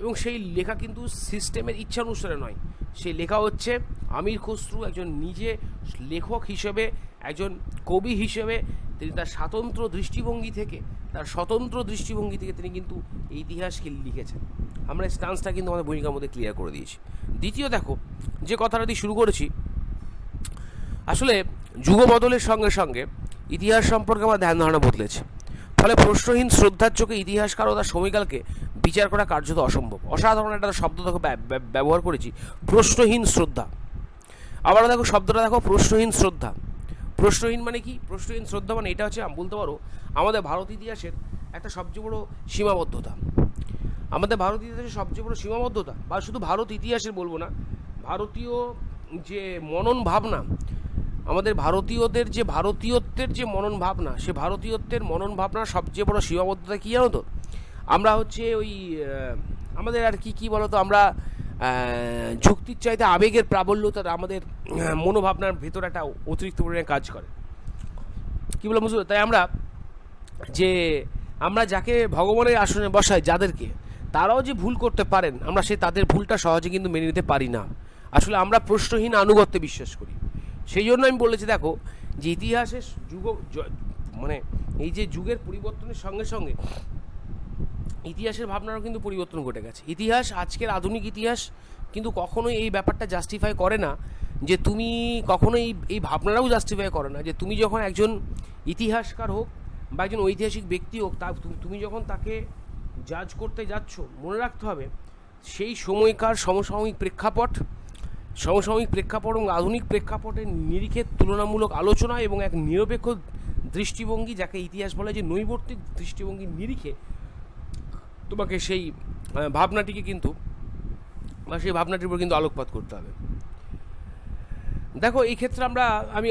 এবং সেই লেখা কিন্তু সিস্টেমের ইচ্ছা অনুসারে নয়, সেই লেখা হচ্ছে আমির খসরু একজন নিজে লেখক হিসেবে, একজন কবি হিসেবে তিনি তার স্বতন্ত্র দৃষ্টিভঙ্গি থেকে তিনি কিন্তু এই ইতিহাসকে লিখেছেন। আমরা এই স্টান্সটা কিন্তু আমাদের ভূমিকার মধ্যে ক্লিয়ার করে দিয়েছি। দ্বিতীয় দেখো যে কথাটা দিয়ে শুরু করেছি, আসলে যুগ বদলের সঙ্গে সঙ্গে ইতিহাস সম্পর্কে আমার ধ্যান ধারণা বদলেছে, ফলে প্রশ্নহীন শ্রদ্ধার চোখে ইতিহাসকার ও তার সময়কালকে বিচার করা কার্যত অসম্ভব। অসাধারণ একটা শব্দ দেখো ব্যবহার করেছি, প্রশ্নহীন শ্রদ্ধা। আবার দেখো শব্দটা দেখো, প্রশ্নহীন শ্রদ্ধা। প্রশ্নহীন মানে কি? প্রশ্নহীন শ্রদ্ধা মানে এটা হচ্ছে বলতে পারো আমাদের ভারত ইতিহাসের একটা সবচেয়ে বড় সীমাবদ্ধতা। আমাদের ভারত ইতিহাসের সবচেয়ে বড় সীমাবদ্ধতা, বা শুধু ভারত ইতিহাসের বলবো না, ভারতীয় যে মনন ভাবনা, আমাদের ভারতীয়দের যে ভারতীয়ত্বের যে মনন ভাবনা, সে ভারতীয়ত্বের মনন ভাবনার সবচেয়ে বড় সীমাবদ্ধতা কী জানো তো? আমরা হচ্ছে ওই আমাদের আর কি বলতো, আমরা যুক্তির চাইতে আবেগের প্রাবল্যতা আমাদের মনোভাবনার ভেতর একটা অতিরিক্ত পরিমাণে কাজ করে। কী বলে বুঝলো? তাই আমরা যাকে ভগবানের আসনে বসাই, যাদেরকে, তারাও যে ভুল করতে পারেন, আমরা তাদের ভুলটা সহজে কিন্তু মেনে নিতে পারি না। আসলে আমরা প্রশ্নহীন আনুগত্যে বিশ্বাস করি। সেই জন্য আমি বলেছি দেখো যে ইতিহাসের মানে এই যে যুগের পরিবর্তনের সঙ্গে সঙ্গে ইতিহাসের ভাবনারও কিন্তু পরিবর্তন ঘটে গেছে। ইতিহাস, আজকের আধুনিক ইতিহাস কিন্তু কখনোই এই ব্যাপারটা জাস্টিফাই করে না, যে তুমি কখনোই এই ভাবনাটাও জাস্টিফাই করে না যে তুমি যখন একজন ইতিহাসকার হোক বা একজন ঐতিহাসিক ব্যক্তি হোক, তুমি যখন তাকে জাজ করতে যাচ্ছ, মনে রাখতে হবে সেই সময়কার সমসাময়িক প্রেক্ষাপট এবং আধুনিক প্রেক্ষাপটের নিরিখে তুলনামূলক আলোচনা এবং এক নিরপেক্ষ দৃষ্টিভঙ্গি, যাকে ইতিহাস বলে যে নৈবর্তিক দৃষ্টিভঙ্গির নিরিখে তোমাকে সেই ভাবনাটিকে কিন্তু বা সেই ভাবনাটির উপর কিন্তু আলোকপাত করতে হবে। দেখো এই ক্ষেত্রে আমি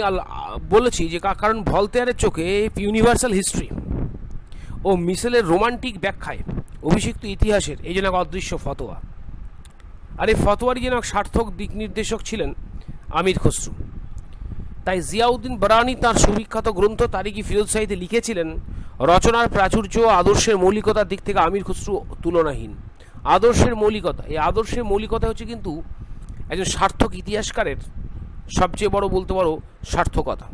বলেছি যে কারণ ভলতেয়ারের চোখে ইউনিভার্সাল হিস্ট্রি ও মিশেলের রোমান্টিক ব্যাখ্যায় অভিষিক্ত ইতিহাসের এই যেন এক অদৃশ্য ফতোয়া, আর এই ফতোয়ারই যেন এক সার্থক দিক নির্দেশক ছিলেন আমির খসরু। তাই জিয়াউদ্দিন বারানি তাঁর সুবিখ্যাত গ্রন্থ তারিখি ফিরোজশাহীতে লিখেছিলেন, রচনার প্রাচুর্য ও আদর্শের মৌলিকতার দিক থেকে আমির খসরু তুলনাহীন। আদর্শের মৌলিকতা, এই আদর্শের মৌলিকতা হচ্ছে কিন্তু একজন সার্থক ইতিহাসকারের সবচেয়ে বড় বলতে পারো সার্থকতা।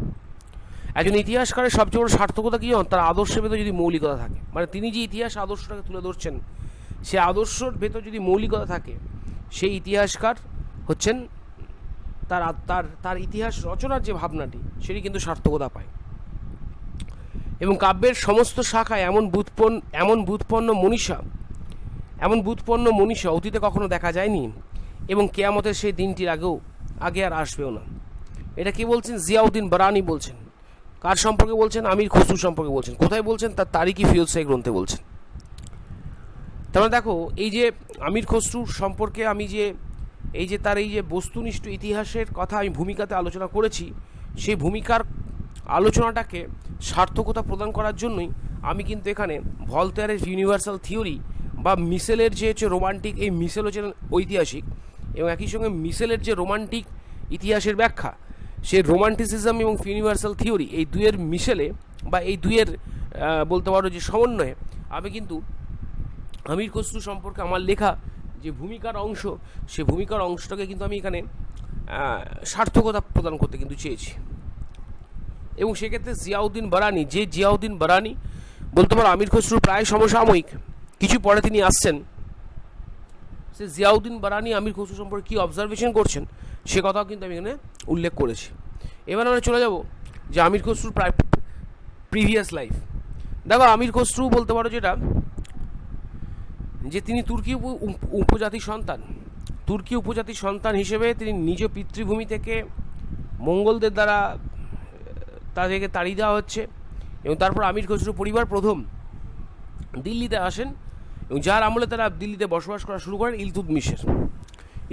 একজন ইতিহাসকারের সবচেয়ে বড় সার্থকতা কী হন? তার আদর্শের ভেতর যদি মৌলিকতা থাকে, মানে তিনি যে ইতিহাস আদর্শটাকে তুলে ধরছেন, সে আদর্শের ভেতর যদি মৌলিকতা থাকে, সেই ইতিহাসকার হচ্ছেন তার ইতিহাস রচনার যে ভাবনাটি, সেটি কিন্তু সার্থকতা পায়। এবং কাব্যের সমস্ত শাখায় এমন বুৎপন্ন মনীষা অতীতে কখনো দেখা যায়নি, এবং কেয়ামতের সেই দিনটির আগে আর আসবেও না। এটা কে বলছেন? জিয়াউদ্দিন বারানি বলছেন। কার সম্পর্কে বলছেন? আমির খসরু সম্পর্কে বলছেন। কোথায় বলছেন? তার তারিখি ফিরোজশাহী গ্রন্থে বলছেন। তার দেখো এই যে আমির খসরুর সম্পর্কে তার এই যে বস্তুনিষ্ঠ ইতিহাসের কথা আমি ভূমিকাতে আলোচনা করেছি, সেই ভূমিকার আলোচনাটাকে সার্থকতা প্রদান করার জন্যই আমি কিন্তু এখানে ভলতেয়ারের ইউনিভার্সাল থিওরি বা মিশেলের যে হচ্ছে রোমান্টিক, এই মিশেল হচ্ছে ঐতিহাসিক, এবং একই সঙ্গে মিশেলের যে রোমান্টিক ইতিহাসের ব্যাখ্যা, সেই রোমান্টিসিজম এবং ইউনিভার্সাল থিওরি, এই দুয়ের মিশেলে বা এই দুয়ের বলতে পারো যে সমন্বয়ে আমি কিন্তু আমির খসরু সম্পর্কে আমার লেখা যে ভূমিকার অংশ, সে ভূমিকার অংশটাকে কিন্তু আমি এখানে সার্থকতা প্রদান করতে কিন্তু চেয়েছি। এবং সেক্ষেত্রে জিয়াউদ্দিন বারানি বলতে পারো আমির খসরুর প্রায় সমসাময়িক, কিছু পরে তিনি আসছেন, সে জিয়াউদ্দিন বারানি আমির খসরু সম্পর্কে কী অবজারভেশন করছেন সে কথাও কিন্তু আমি এখানে উল্লেখ করেছি। এবার আমরা চলে যাব যে আমির খসরুর প্রায় প্রিভিয়াস লাইফ। দেখো আমির খসরু বলতে পারো যে তিনি তুর্কি উপজাতির সন্তান হিসেবে তিনি নিজ পিতৃভূমি থেকে মঙ্গলদের দ্বারা তাদেরকে তাড়িয়ে দেওয়া হচ্ছে, এবং তারপর আমির খসরু পরিবার প্রথম দিল্লিতে আসেন, এবং যার আমলে তারা দিল্লিতে বসবাস করা শুরু করেন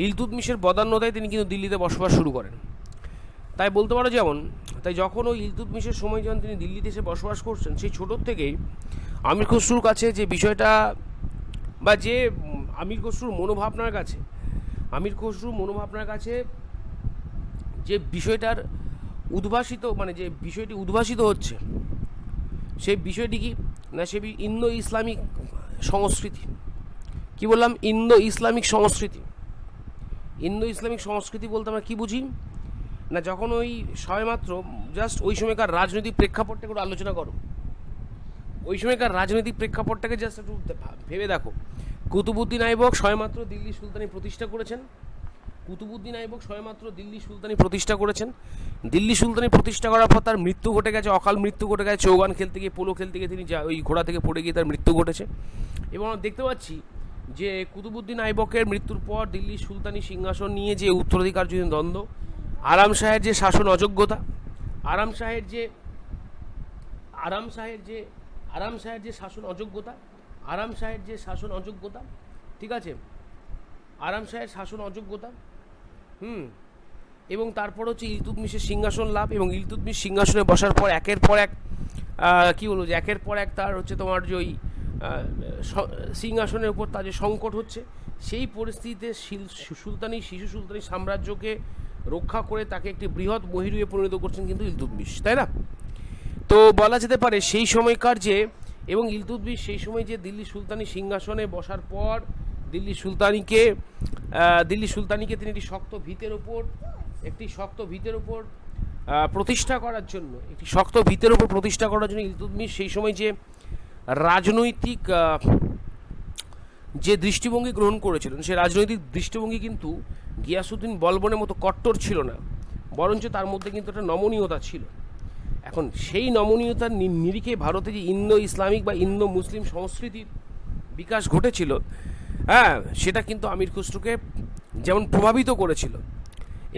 ইলতুৎমিশের বদান্যতায় তিনি কিন্তু দিল্লিতে বসবাস শুরু করেন। তাই বলতে পারো তাই যখন ওই ইলতুৎমিশের সময় যখন তিনি দিল্লিতে এসে বসবাস করছেন, সেই ছোটোর থেকেই আমির খসরুর কাছে যে বিষয়টা বা যে আমির খসরুর মনোভাবনার কাছে যে বিষয়টার উদ্ভাসিত, মানে যে বিষয়টি উদ্ভাসিত হচ্ছে, সেই বিষয়টি কি না, সে ইন্দো ইসলামিক সংস্কৃতি। কি বললাম? ইন্দো ইসলামিক সংস্কৃতি বলতে আমরা কি বুঝি না যখন ওই সবেমাত্র জাস্ট ওই সময়কার রাজনৈতিক প্রেক্ষাপটটা একটু আলোচনা করো, ওই সময়কার রাজনৈতিক প্রেক্ষাপটটাকে জাস্ট একটু ভেবে দেখো। কুতুবুদ্দিন আইবক সবেমাত্র দিল্লি সুলতানি প্রতিষ্ঠা করেছেন, কুতুবুদ্দিন আইবক সবেমাত্র দিল্লি সুলতানি প্রতিষ্ঠা করেছেন। দিল্লি সুলতানি প্রতিষ্ঠা করার পর তার মৃত্যু ঘটে গেছে, অকাল মৃত্যু ঘটে গেছে। চৌগান খেলতে গিয়ে, পোলো খেলতে গিয়ে তিনি ওই ঘোড়া থেকে পড়ে গিয়ে তার মৃত্যু ঘটেছে। এবং আমরা দেখতে পাচ্ছি যে কুতুবুদ্দিন আইবকের মৃত্যুর পর দিল্লি সুলতানি সিংহাসন নিয়ে যে উত্তরাধিকার জন্য দ্বন্দ্ব, আরাম শাহের যে শাসন অযোগ্যতা, আরাম শাহের যে শাসন অযোগ্যতা, ঠিক আছে, আরাম শাহের শাসন অযোগ্যতা, এবং তারপর হচ্ছে ইলতুৎমিশের সিংহাসন লাভ। এবং ইলতুৎমিশ সিংহাসনে বসার পর একের পর এক কী বলবো যে একের পর এক তার হচ্ছে তোমার যে ওই সিংহাসনের উপর তার যে সংকট হচ্ছে, সেই পরিস্থিতিতে শিশু সুলতানি সাম্রাজ্যকে রক্ষা করে তাকে একটি বৃহৎ মহিরুহে পরিণত করছেন কিন্তু ইলতুৎমিশ, তাই না? তো বলা যেতে পারে সেই সময়কার যে, এবং ইলতুৎমিশ সেই সময় যে দিল্লি সুলতানি সিংহাসনে বসার পর দিল্লি সুলতানিকে তিনি একটি শক্ত ভিতের ওপর প্রতিষ্ঠা করার জন্য ইলতুৎমিশ সেই সময় যে রাজনৈতিক যে দৃষ্টিভঙ্গি গ্রহণ করেছিলেন, সেই রাজনৈতিক দৃষ্টিভঙ্গি কিন্তু গিয়াসুদ্দিন বলবনের মতো কট্টর ছিল না, বরঞ্চ তার মধ্যে কিন্তু একটা নমনীয়তা ছিল। এখন সেই নমনীয়তার নিরিখে ভারতে যে ইন্দো ইসলামিক বা ইন্দো মুসলিম সংস্কৃতির বিকাশ ঘটেছিল, সেটা কিন্তু আমির খসরুকে যেমন প্রভাবিত করেছিল,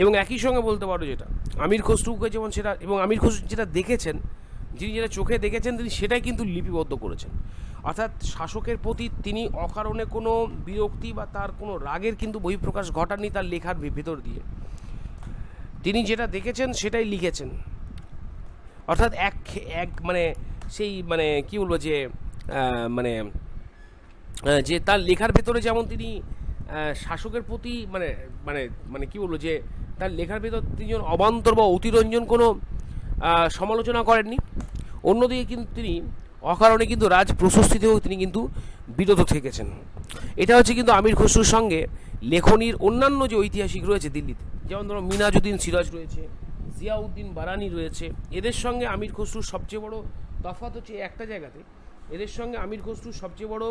এবং একই সঙ্গে বলতে পারো যেটা আমির খসরুকে যেমন সেটা, এবং আমির খসরু যেটা দেখেছেন, যিনি যেটা চোখে দেখেছেন তিনি সেটাই কিন্তু লিপিবদ্ধ করেছেন। অর্থাৎ শাসকের প্রতি তিনি অকারণে কোনো বিরক্তি বা তার কোনো রাগের কিন্তু বহিঃপ্রকাশ ঘটাননি তার লেখার ভেতর দিয়ে। তিনি যেটা দেখেছেন সেটাই লিখেছেন। অর্থাৎ কি বলবো যে যে তার লেখার ভেতরে যেমন তিনি শাসকের প্রতি কি বলবো যে তার লেখার ভেতর তিনি যেমন অবান্তর বা অতিরঞ্জন কোনো সমালোচনা করেননি, অন্যদিকে কিন্তু তিনি অকারণে কিন্তু রাজ প্রশস্তিতেও তিনি কিন্তু বিরত থেকেছেন। এটা হচ্ছে কিন্তু আমির খসরুর সঙ্গে লেখনীর অন্যান্য যে ঐতিহাসিক রয়েছে দিল্লিতে, যেমন ধরো মিনাজউদ্দিন সিরাজ রয়েছে, জিয়াউদ্দিন বারানি রয়েছে, এদের সঙ্গে আমির খসরুর সবচেয়ে বড় তফাৎ হচ্ছে একটা জায়গাতে, এদের সঙ্গে আমির খসরুর সবচেয়ে বড়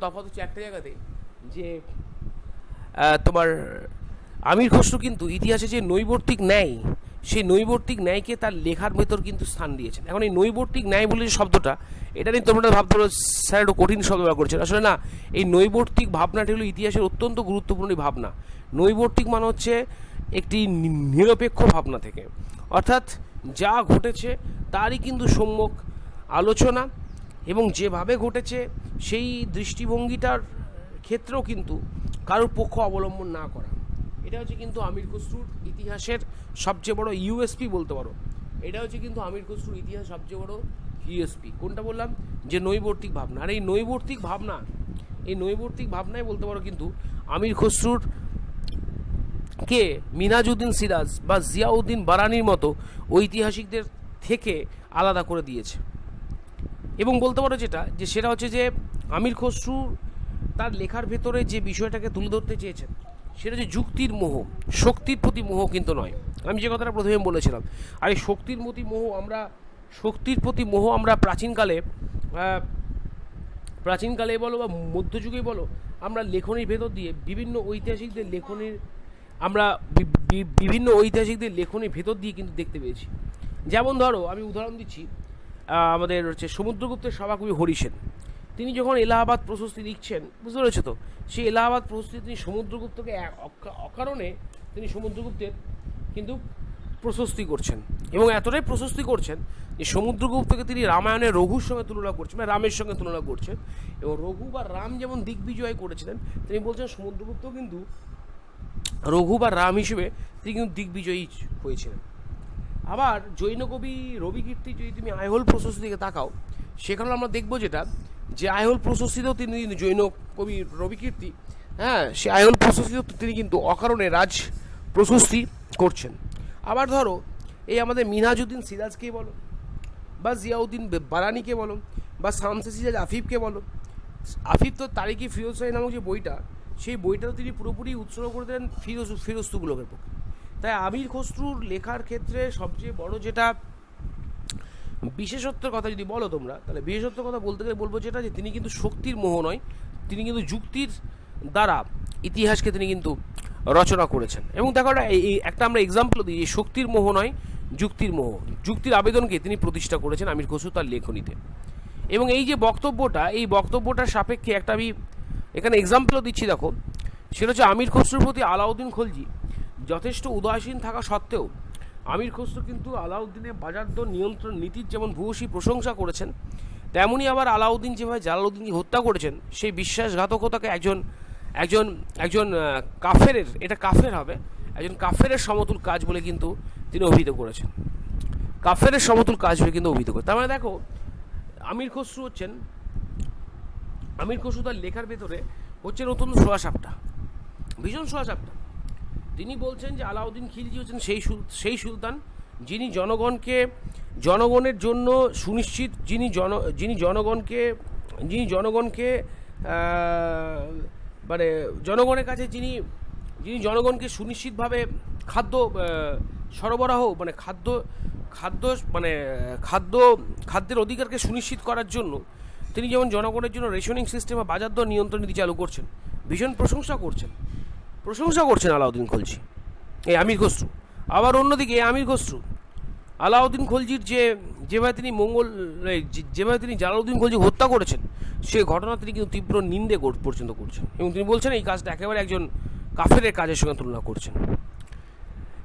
তফাৎ হচ্ছে একটা জায়গাতে যে তোমার আমির খসরু কিন্তু ইতিহাসে যে নৈবর্তিক ন্যায়, সেই নৈবর্তিক ন্যায়কে তার লেখার ভেতর কিন্তু স্থান দিয়েছেন। এখন এই নৈবর্তিক ন্যায় বলে যে শব্দটা, এটা নিয়ে তোমরা ভাবতে পারো স্যার একটু কঠিন শব্দ ব্যবহার করছেন। আসলে না, এই নৈবর্তিক ভাবনাটি হলো ইতিহাসের অত্যন্ত গুরুত্বপূর্ণ ভাবনা। নৈবর্তিক মানে হচ্ছে একটি নিরপেক্ষ ভাবনা থেকে, অর্থাৎ যা ঘটেছে তারই কিন্তু সম্যক আলোচনা, এবং যেভাবে ঘটেছে সেই দৃষ্টিভঙ্গিটার ক্ষেত্রেও কিন্তু কারোর পক্ষ অবলম্বন না করা। এটা হচ্ছে কিন্তু আমির খসরুর ইতিহাসের সবচেয়ে বড় ইউএসপি বলতে পারো। এটা হচ্ছে কিন্তু আমির খসরুর ইতিহাসের সবচেয়ে বড় ইউএসপি। কোনটা বললাম? যে নৈবর্তিক ভাবনা। আর এই নৈবর্তিক ভাবনায় বলতে পারো কিন্তু আমির খসরুর কে মিনাজউদ্দিন সিরাজ বা জিয়াউদ্দিন বারানির মতো ঐতিহাসিকদের থেকে আলাদা করে দিয়েছে। এবং বলতে পারো সেটা হচ্ছে যে আমির খসরু তার লেখার ভেতরে যে বিষয়টাকে তুলে ধরতে চেয়েছেন সেটা যে যুক্তির মোহ, শক্তির প্রতি মোহ কিন্তু নয়। আমি যে কথাটা প্রথমে বলেছিলাম, আর এই শক্তির প্রতি মোহ আমরা প্রাচীনকালে বলো বা মধ্যযুগে বলো, আমরা লেখনীর ভেতর দিয়ে বিভিন্ন ঐতিহাসিকদের লেখনীর ভেতর দিয়ে কিন্তু দেখতে পেয়েছি। যেমন ধরো আমি উদাহরণ দিচ্ছি, আমাদের হচ্ছে সমুদ্রগুপ্তের সভাকবি হরিসেন, তিনি যখন এলাহাবাদ প্রশস্তি লিখছেন, বুঝতে পেরেছো তো, সেই এলাহাবাদ প্রশস্তি তিনি সমুদ্রগুপ্তকে অকারণে তিনি সমুদ্রগুপ্তের কিন্তু প্রশস্তি করছেন, এবং এতটাই প্রশস্তি করছেন যে সমুদ্রগুপ্তকে তিনি রামায়ণের রঘুর সঙ্গে তুলনা করছেন, মানে রামের সঙ্গে তুলনা করছেন। এবং রঘু বা রাম যেমন দিগ্বিজয় করেছিলেন, তিনি বলছেন সমুদ্রগুপ্ত কিন্তু রঘু বা রাম হিসেবে তিনি কিন্তু দিগ্বিজয়ী হয়েছিলেন। আবার জৈন কবি রবিকীর্তি যদি তুমি আইহোল প্রশস্তি দিকে তাকাও, সেখানে আমরা দেখবো যে আইহোল প্রশস্তিতেও তিনি জৈন কবি রবিকীর্তি, সে আইহোল প্রশস্তিতেও তিনি কিন্তু অকারণে রাজ প্রশস্তি করছেন। আবার ধরো এই আমাদের মিনহাজউদ্দিন সিরাজকে বলো, বা জিয়াউদ্দিন বারানিকে বলো, বা শামসে সিরাজ আফিফকে বলো, আফিফ তো তারিকি ফিরোজ শাহী নামক যে বইটা, সেই বইটাও তিনি পুরোপুরি উৎসর্গ করে দেন ফিরোজ তুগলকের পক্ষে। তাই আমির খসরুর লেখার ক্ষেত্রে সবচেয়ে বড় যেটা বিশেষত্বের কথা যদি বলো তোমরা, তাহলে বিশেষত্বের কথা বলতে গেলে বলবো যেটা, যে তিনি কিন্তু শক্তির মোহ নয়, তিনি কিন্তু যুক্তির দ্বারা ইতিহাসকে তিনি কিন্তু রচনা করেছেন। এবং দেখো এই একটা আমরা এক্সাম্পল দিই, যে শক্তির মোহ নয়, যুক্তির মোহ, যুক্তির আবেদনকে তিনি প্রতিষ্ঠা করেছেন আমির খসরু তার লেখনীতে। এবং এই যে বক্তব্যটা, এই বক্তব্যটার সাপেক্ষে একটা আমি এখানে এক্সাম্পলও দিচ্ছি, দেখো সেটা হচ্ছে আমির খসরুর প্রতি আলাউদ্দিন খলজি যথেষ্ট উদাসীন থাকা সত্ত্বেও আমির খসরু কিন্তু আলাউদ্দিনের বাজার দর নিয়ন্ত্রণ নীতির যেমন ভূয়সী প্রশংসা করেছেন, তেমনই আবার আলাউদ্দিন যেভাবে জালালউদ্দিনকে হত্যা করেছেন সেই বিশ্বাসঘাতকতাকে একজন কাফেরের, এটা কাফের হবে, একজন কাফেরের সমতুল কাজ বলে কিন্তু তিনি অভিহিত করেছেন, কাফেরের সমতুল কাজ বলে কিন্তু অভিহিত করেন। তার মানে দেখো আমির খসরু তার লেখার ভেতরে হচ্ছে নতুন সোয়াসাপটা, ভীষণ সোয়াসাপটা। তিনি বলছেন যে আলাউদ্দিন খিলজি হচ্ছেন সেই সুলতান যিনি জনগণের জন্য সুনিশ্চিত, যিনি জনগণকে মানে জনগণের কাছে যিনি জনগণকে সুনিশ্চিতভাবে খাদ্য সরবরাহ, মানে খাদ্যের অধিকারকে সুনিশ্চিত করার জন্য তিনি যেমন জনগণের জন্য রেশনিং সিস্টেম বা বাজার দর নিয়ন্ত্রণ নীতি চালু করছেন, ভীষণ প্রশংসা করছেন আলাউদ্দিন খলজি, এই আমির খসরু। আবার অন্যদিকে আমির খসরু আলাউদ্দিন খলজির যেভাবে তিনি জালালউদ্দিন খলজি হত্যা করেছেন, সে ঘটনা তিনি কিন্তু তীব্র নিন্দে পর্যন্ত করছেন, এবং তিনি বলছেন এই কাজটা একেবারে একজন কাফেরের কাজের সঙ্গে তুলনা করছেন।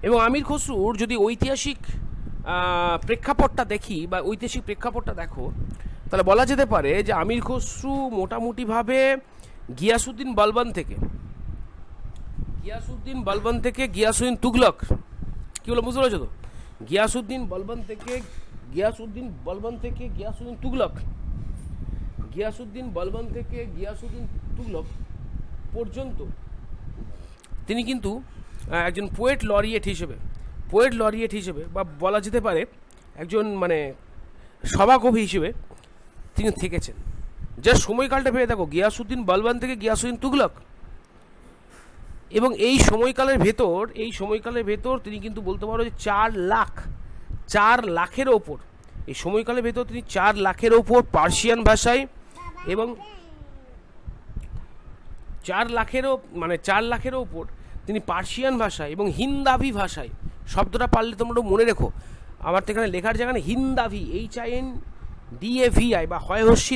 এবং আমির খসরুর যদি ঐতিহাসিক প্রেক্ষাপটটা দেখি বা ঐতিহাসিক প্রেক্ষাপটটা দেখো, তাহলে বলা যেতে পারে যে আমির খসরু মোটামুটিভাবে গিয়াসউদ্দিন বালবান থেকে গিয়াসউদ্দিন তুগলক, কি বলো বুঝতে পারছো তো, গিয়াসউদ্দিন বালবান থেকে গিয়াসউদ্দিন তুগলক পর্যন্ত তিনি কিন্তু একজন পোয়েট লরিয়েট হিসেবে বা বলা যেতে পারে একজন মানে সভাকবি হিসেবে তিনি থেকেছেন। যার সময়কালটা ভেবে দেখো, গিয়াসউদ্দিন বালবান থেকে গিয়াসউদ্দিন তুগলক, এবং এই সময়কালের ভেতর তিনি কিন্তু বলতে পারো যে 4 লাখের ওপর, এই সময়কালের ভেতর তিনি 4 লাখের ওপর পার্সিয়ান ভাষায় এবং 4 লাখেরও ওপর তিনি পার্সিয়ান ভাষায় এবং হিন্দাভি ভাষায়, শব্দটা পারলে তোমরা মনে রেখো, আমার তো এখানে লেখার জায়গা হিন্দাভি, HINDAVI বা হয়হস্যি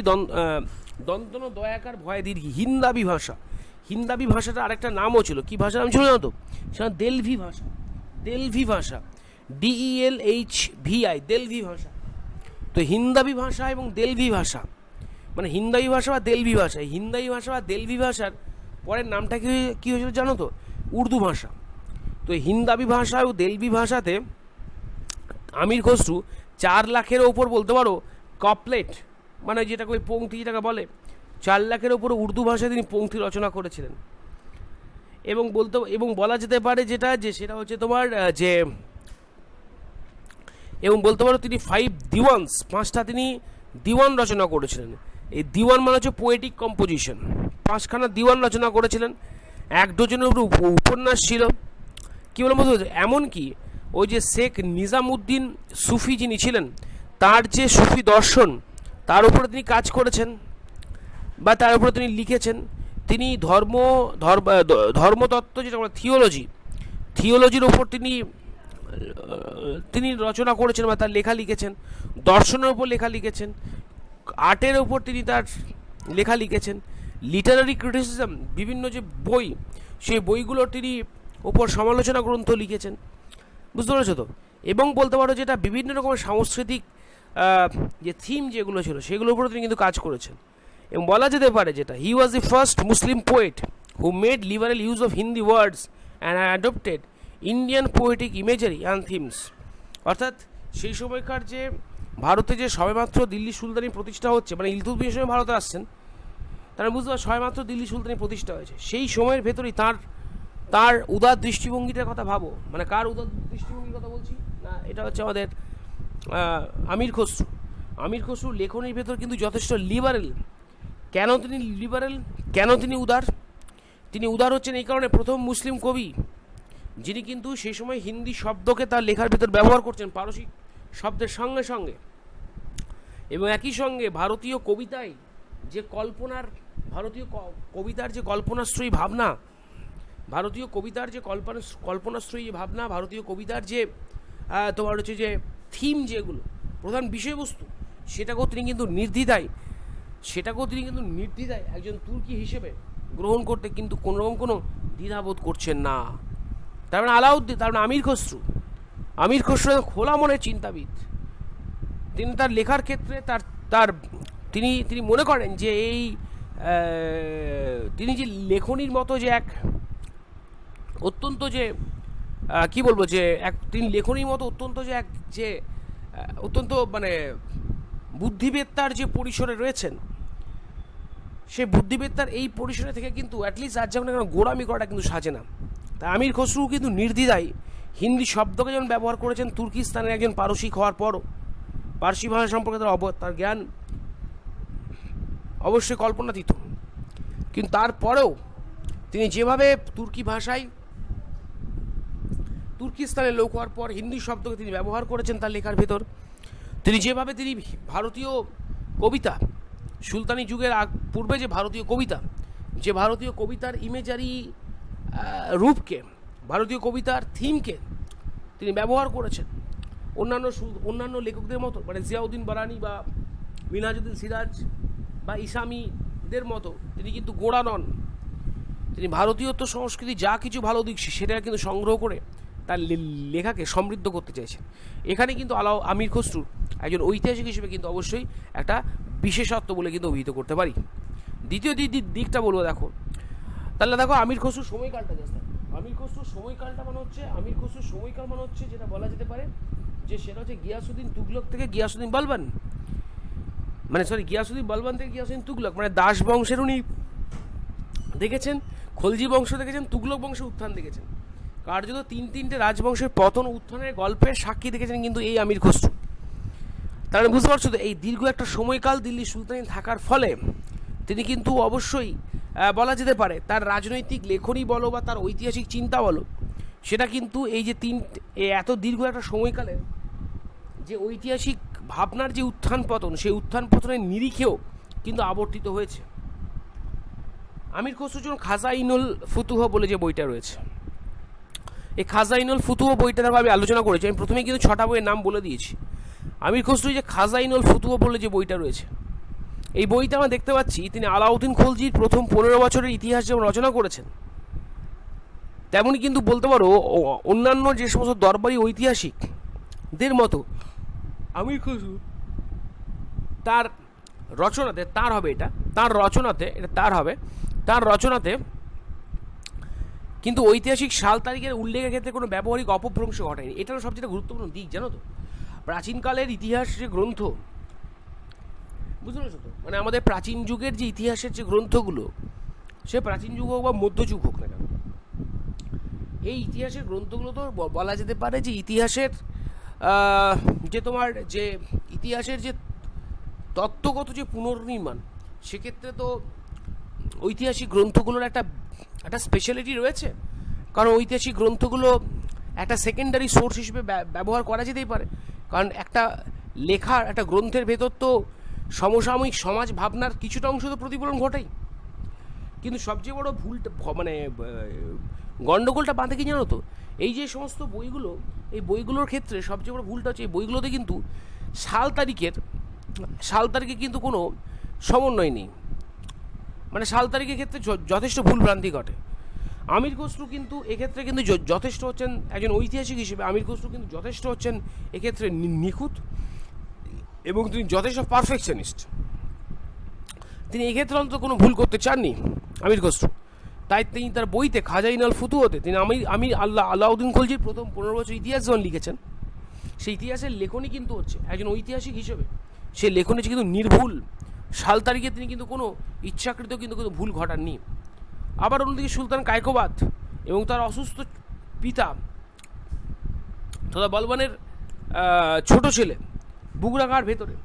দন্তন দয়াকার ভয় দীর্ঘি, হিন্দাভি ভাষাটা আরেকটা নামও ছিল, কি ভাষার নাম ছিল জানো তো, সেটা দেলভি ভাষা, DELHVI, দেলভি ভাষা। তো হিন্দাভি ভাষা এবং দেলভি ভাষা, মানে হিন্দাভি ভাষা বা দেলভি ভাষার পরের নামটা কি হয়েছিল জানো তো, উর্দু ভাষা। তো হিন্দাভি ভাষা ও দেলভি ভাষাতে আমির খসরু 4 লাখের ওপর বলতে পারো কপলেট, মানে যেটাকে ওই পংক্তি যেটাকে বলে, 4 লাখের ওপর উর্দু ভাষায় তিনি পংক্তি রচনা করেছিলেন। এবং বলা যেতে পারে সেটা হচ্ছে তোমার এবং বলতে পারো তিনি 5টা তিনি দিওয়ান রচনা করেছিলেন। এই দিওয়ান মানে হচ্ছে পোয়েটিক কম্পোজিশন, 5খানা দিওয়ান রচনা করেছিলেন, 1 ডজনের উপর উপন্যাস ছিল, কী বলে বলতে, এমনকি ওই যে শেখ নিজামুদ্দিন সুফি যিনি ছিলেন, তার যে সুফি দর্শন, তার উপরে তিনি কাজ করেছেন বা তার উপরে তিনি লিখেছেন। তিনি ধর্মতত্ত্ব যেটা বলে থিওলজির ওপর তিনি রচনা করেছেন বা তার লেখা লিখেছেন, দর্শনের ওপর লেখা লিখেছেন, আর্টের ওপর তিনি তার লেখা লিখেছেন, লিটারারি ক্রিটিসিজম, বিভিন্ন যে বই, সেই বইগুলোর তিনি ওপর সমালোচনা গ্রন্থ লিখেছেন, বুঝতে পেরেছো তো। এবং বলতে পারো যেটা বিভিন্ন রকমের সাংস্কৃতিক যে থিম যেগুলো ছিল সেগুলোর উপরে তিনি কিন্তু কাজ করেছেন। এবং বলা যেতে পারে যেটা, he was the first Muslim poet who made liberal use of Hindi words and adapted Indian poetic imagery and themes. অর্থাৎ সেই সময়কার যে ভারতে যে সবেমাত্র দিল্লি সুলতানি প্রতিষ্ঠা হচ্ছে, মানে ইলতুৎমিশের সময় ভারতে আসছেন, তারা বুঝতে পারে সবেমাত্র দিল্লি সুলতানি প্রতিষ্ঠা হয়েছে, সেই সময়ের ভেতরেই তার উদার দৃষ্টিভঙ্গিটার কথা ভাবো, মানে কার উদার দৃষ্টিভঙ্গির কথা বলছি না, এটা হচ্ছে আমাদের আমির খসরু লেখনের ভেতর কিন্তু যথেষ্ট লিবারেল, কেন তিনি লিবারেল, কেন তিনি উদার? তিনি উদার হচ্ছেন এই কারণে, প্রথম মুসলিম কবি যিনি কিন্তু সেই সময় হিন্দি শব্দকে তার লেখার ভিতর ব্যবহার করছেন পারসিক শব্দের সঙ্গে সঙ্গে, এবং একই সঙ্গে ভারতীয় কবিতায় যে কল্পনার, ভারতীয় কবিতার যে কল্পনাশ্রয়ী ভাবনা, ভারতীয় কবিতার যে কল্পনাশ্রয়ী ভাবনা, ভারতীয় কবিতার যে তোমার হচ্ছে যে থিম, যেগুলো প্রধান বিষয়বস্তু, সেটাকেও তিনি কিন্তু নির্দ্বিধায় একজন তুর্কি হিসেবে গ্রহণ করতে কিন্তু কোনোরকম কোনো দ্বিধাবোধ করছেন না। তার মানে আলাউদ্দিন, তার মানে আমির খসরু খোলা মনের চিন্তাবিদ। তিনি তার লেখার ক্ষেত্রে তিনি মনে করেন যে তিনি যে লেখনির মতো যে এক অত্যন্ত যে কি বলবো যে তিনি লেখনির মতো অত্যন্ত মানে বুদ্ধিবেত্তার যে পরিসরে রয়েছেন, সে বুদ্ধিবেত্তার এই পরিসরে থেকে কিন্তু অ্যাটলিস্ট আজ যেমন গোড়ামি করাটা কিন্তু সাজে না। তাই আমির খসরু কিন্তু নির্দ্বিধায় হিন্দি শব্দকে যেমন ব্যবহার করেছেন, তুর্কিস্তানের একজন পারসিক হওয়ার পরও পার্সি ভাষা সম্পর্কে তার জ্ঞান অবশ্যই কল্পনাতীত, কিন্তু তারপরেও তিনি যেভাবে তুর্কি ভাষায় তুর্কিস্তানের লোক হওয়ার পর হিন্দি শব্দকে তিনি ব্যবহার করেছেন তার লেখার ভেতর, তিনি ভারতীয় কবিতা, সুলতানি যুগের পূর্বে যে ভারতীয় কবিতার ইমেজারি রূপকে, ভারতীয় কবিতার থিমকে তিনি ব্যবহার করেছেন অন্যান্য লেখকদের মতো, মানে জিয়াউদ্দিন বারানি বা মিনহাজউদ্দিন সিরাজ বা ইসামিদের মতো তিনি কিন্তু গোড়া নন। তিনি ভারতীয়ত্ব সংস্কৃতি যা কিছু ভালো দিক সেটা কিন্তু সংগ্রহ করে তার লেখাকে সমৃদ্ধ করতে চাইছেন। এখানে কিন্তু আমির খসরুর একজন ঐতিহাসিক হিসেবে কিন্তু অবশ্যই একটা বিশেষত্ব বলে কিন্তু অভিহিত করতে পারি। দ্বিতীয় দিকটা বলবো, তাহলে দেখো আমির খসরুর সময়কালটা আমির খসরুর সময়কাল মানে হচ্ছে যেটা বলা যেতে পারে যে সেটা হচ্ছে গিয়াসুদ্দিন তুগলক থেকে গিয়াসুদ্দিন বালবান, গিয়াসুদ্দিন বালবান থেকে গিয়াসুদ্দিন তুগলক, মানে দাস বংশের উনি দেখেছেন, খলজি বংশ দেখেছেন, তুগলক বংশের উত্থান দেখেছেন, কার্যত তিনটে রাজবংশের পতন উত্থানের গল্পের সাক্ষী দেখেছেন কিন্তু এই আমির খসরু। তাহলে বুঝতে পারছো তো, এই দীর্ঘ একটা সময়কাল দিল্লি সুলতানি থাকার ফলে তিনি কিন্তু অবশ্যই বলা যেতে পারে তার রাজনৈতিক লেখনী বলো বা তার ঐতিহাসিক চিন্তা বলো, সেটা কিন্তু এই যে এত দীর্ঘ একটা সময়কালে যে ঐতিহাসিক ভাবনার যে উত্থান পতন, সেই উত্থান পতনের নিরিখেও কিন্তু আবর্তিত হয়েছে। আমির খসরুর জন্য খাজাইনুল ফুতুহ বলে যে বইটা রয়েছে, এই খাজাইনুল ফুতুহ বইটা দেখো আমি আলোচনা করেছি, আমি প্রথমে কিন্তু 6টা বইয়ের নাম বলে দিয়েছি। আমির খসরু যে খাজাইনুল ফুতুহ বলে যে বইটা রয়েছে, এই বইটা আমরা দেখতে পাচ্ছি তিনি আলাউদ্দিন খলজির প্রথম 15 বছরের ইতিহাস যেমন রচনা করেছেন, তেমনই কিন্তু বলতে পারো অন্যান্য যে সমস্ত দরবারি ঐতিহাসিকদের মতো আমির খসরু তার রচনাতে কিন্তু ঐতিহাসিক সাল তারিখের উল্লেখের ক্ষেত্রে কোনো ব্যবহারিক অপভ্রংশ ঘটায়নি। এটাও সবচেয়ে গুরুত্বপূর্ণ দিক, জানো তো। প্রাচীনকালের ইতিহাস যে গ্রন্থ, বুঝতে পারছো তো, মানে আমাদের প্রাচীন যুগের যে ইতিহাসের যে গ্রন্থগুলো, সে প্রাচীন যুগ হোক বা মধ্যযুগ হোক না কেন, এই ইতিহাসের গ্রন্থগুলো তো বলা যেতে পারে যে ইতিহাসের যে তত্ত্বগত যে পুনর্নির্মাণ, সেক্ষেত্রে তো ঐতিহাসিক গ্রন্থগুলোর একটা স্পেশালিটি রয়েছে, কারণ ঐতিহাসিক গ্রন্থগুলো একটা সেকেন্ডারি সোর্স হিসেবে ব্যবহার করা যেতেই পারে, কারণ একটা গ্রন্থের ভেতর তো সমসাময়িক সমাজ ভাবনার কিছুটা অংশ তো প্রতিফলন ঘটেই। কিন্তু সবচেয়ে বড় গণ্ডগোলটা বাঁধে কি জানো তো, এই যে সমস্ত বইগুলো, এই বইগুলোর ক্ষেত্রে সবচেয়ে বড় ভুলটা হচ্ছে এই বইগুলোতে কিন্তু সাল তারিখে কিন্তু কোনো সমন্বয় নেই, মানে সাল তারিখের ক্ষেত্রে যথেষ্ট ভুল ভ্রান্তি ঘটে। আমির খসরু কিন্তু এক্ষেত্রে কিন্তু যথেষ্ট হচ্ছেন একজন ঐতিহাসিক হিসেবে, আমির খসরু কিন্তু যথেষ্ট হচ্ছেন এক্ষেত্রে নিখুঁত, এবং তিনি যথেষ্ট পারফেকশনিস্ট। তিনি এক্ষেত্রে অন্তত কোনো ভুল করতে চাননি আমির খসরু। তাই তিনি তার বইতে খাজাইনুল ফুতুহতে তিনি আলাউদ্দিন খলজির প্রথম 15 বছর ইতিহাস যখন লিখেছেন, সেই ইতিহাসের লেখনী কিন্তু হচ্ছে একজন ঐতিহাসিক হিসেবে, সেই লেখনী কিন্তু নির্ভুল। সাল তারিখে তিনি কিন্তু কোনো ইচ্ছাকৃত কিন্তু কোনো ভুল ঘটাননি। আবার অন্যদিকে সুলতান কায়কোবাদ এবং তার অসুস্থ পিতা তথা বলবানের ছোট ছেলে বুগরাগার ভেতরে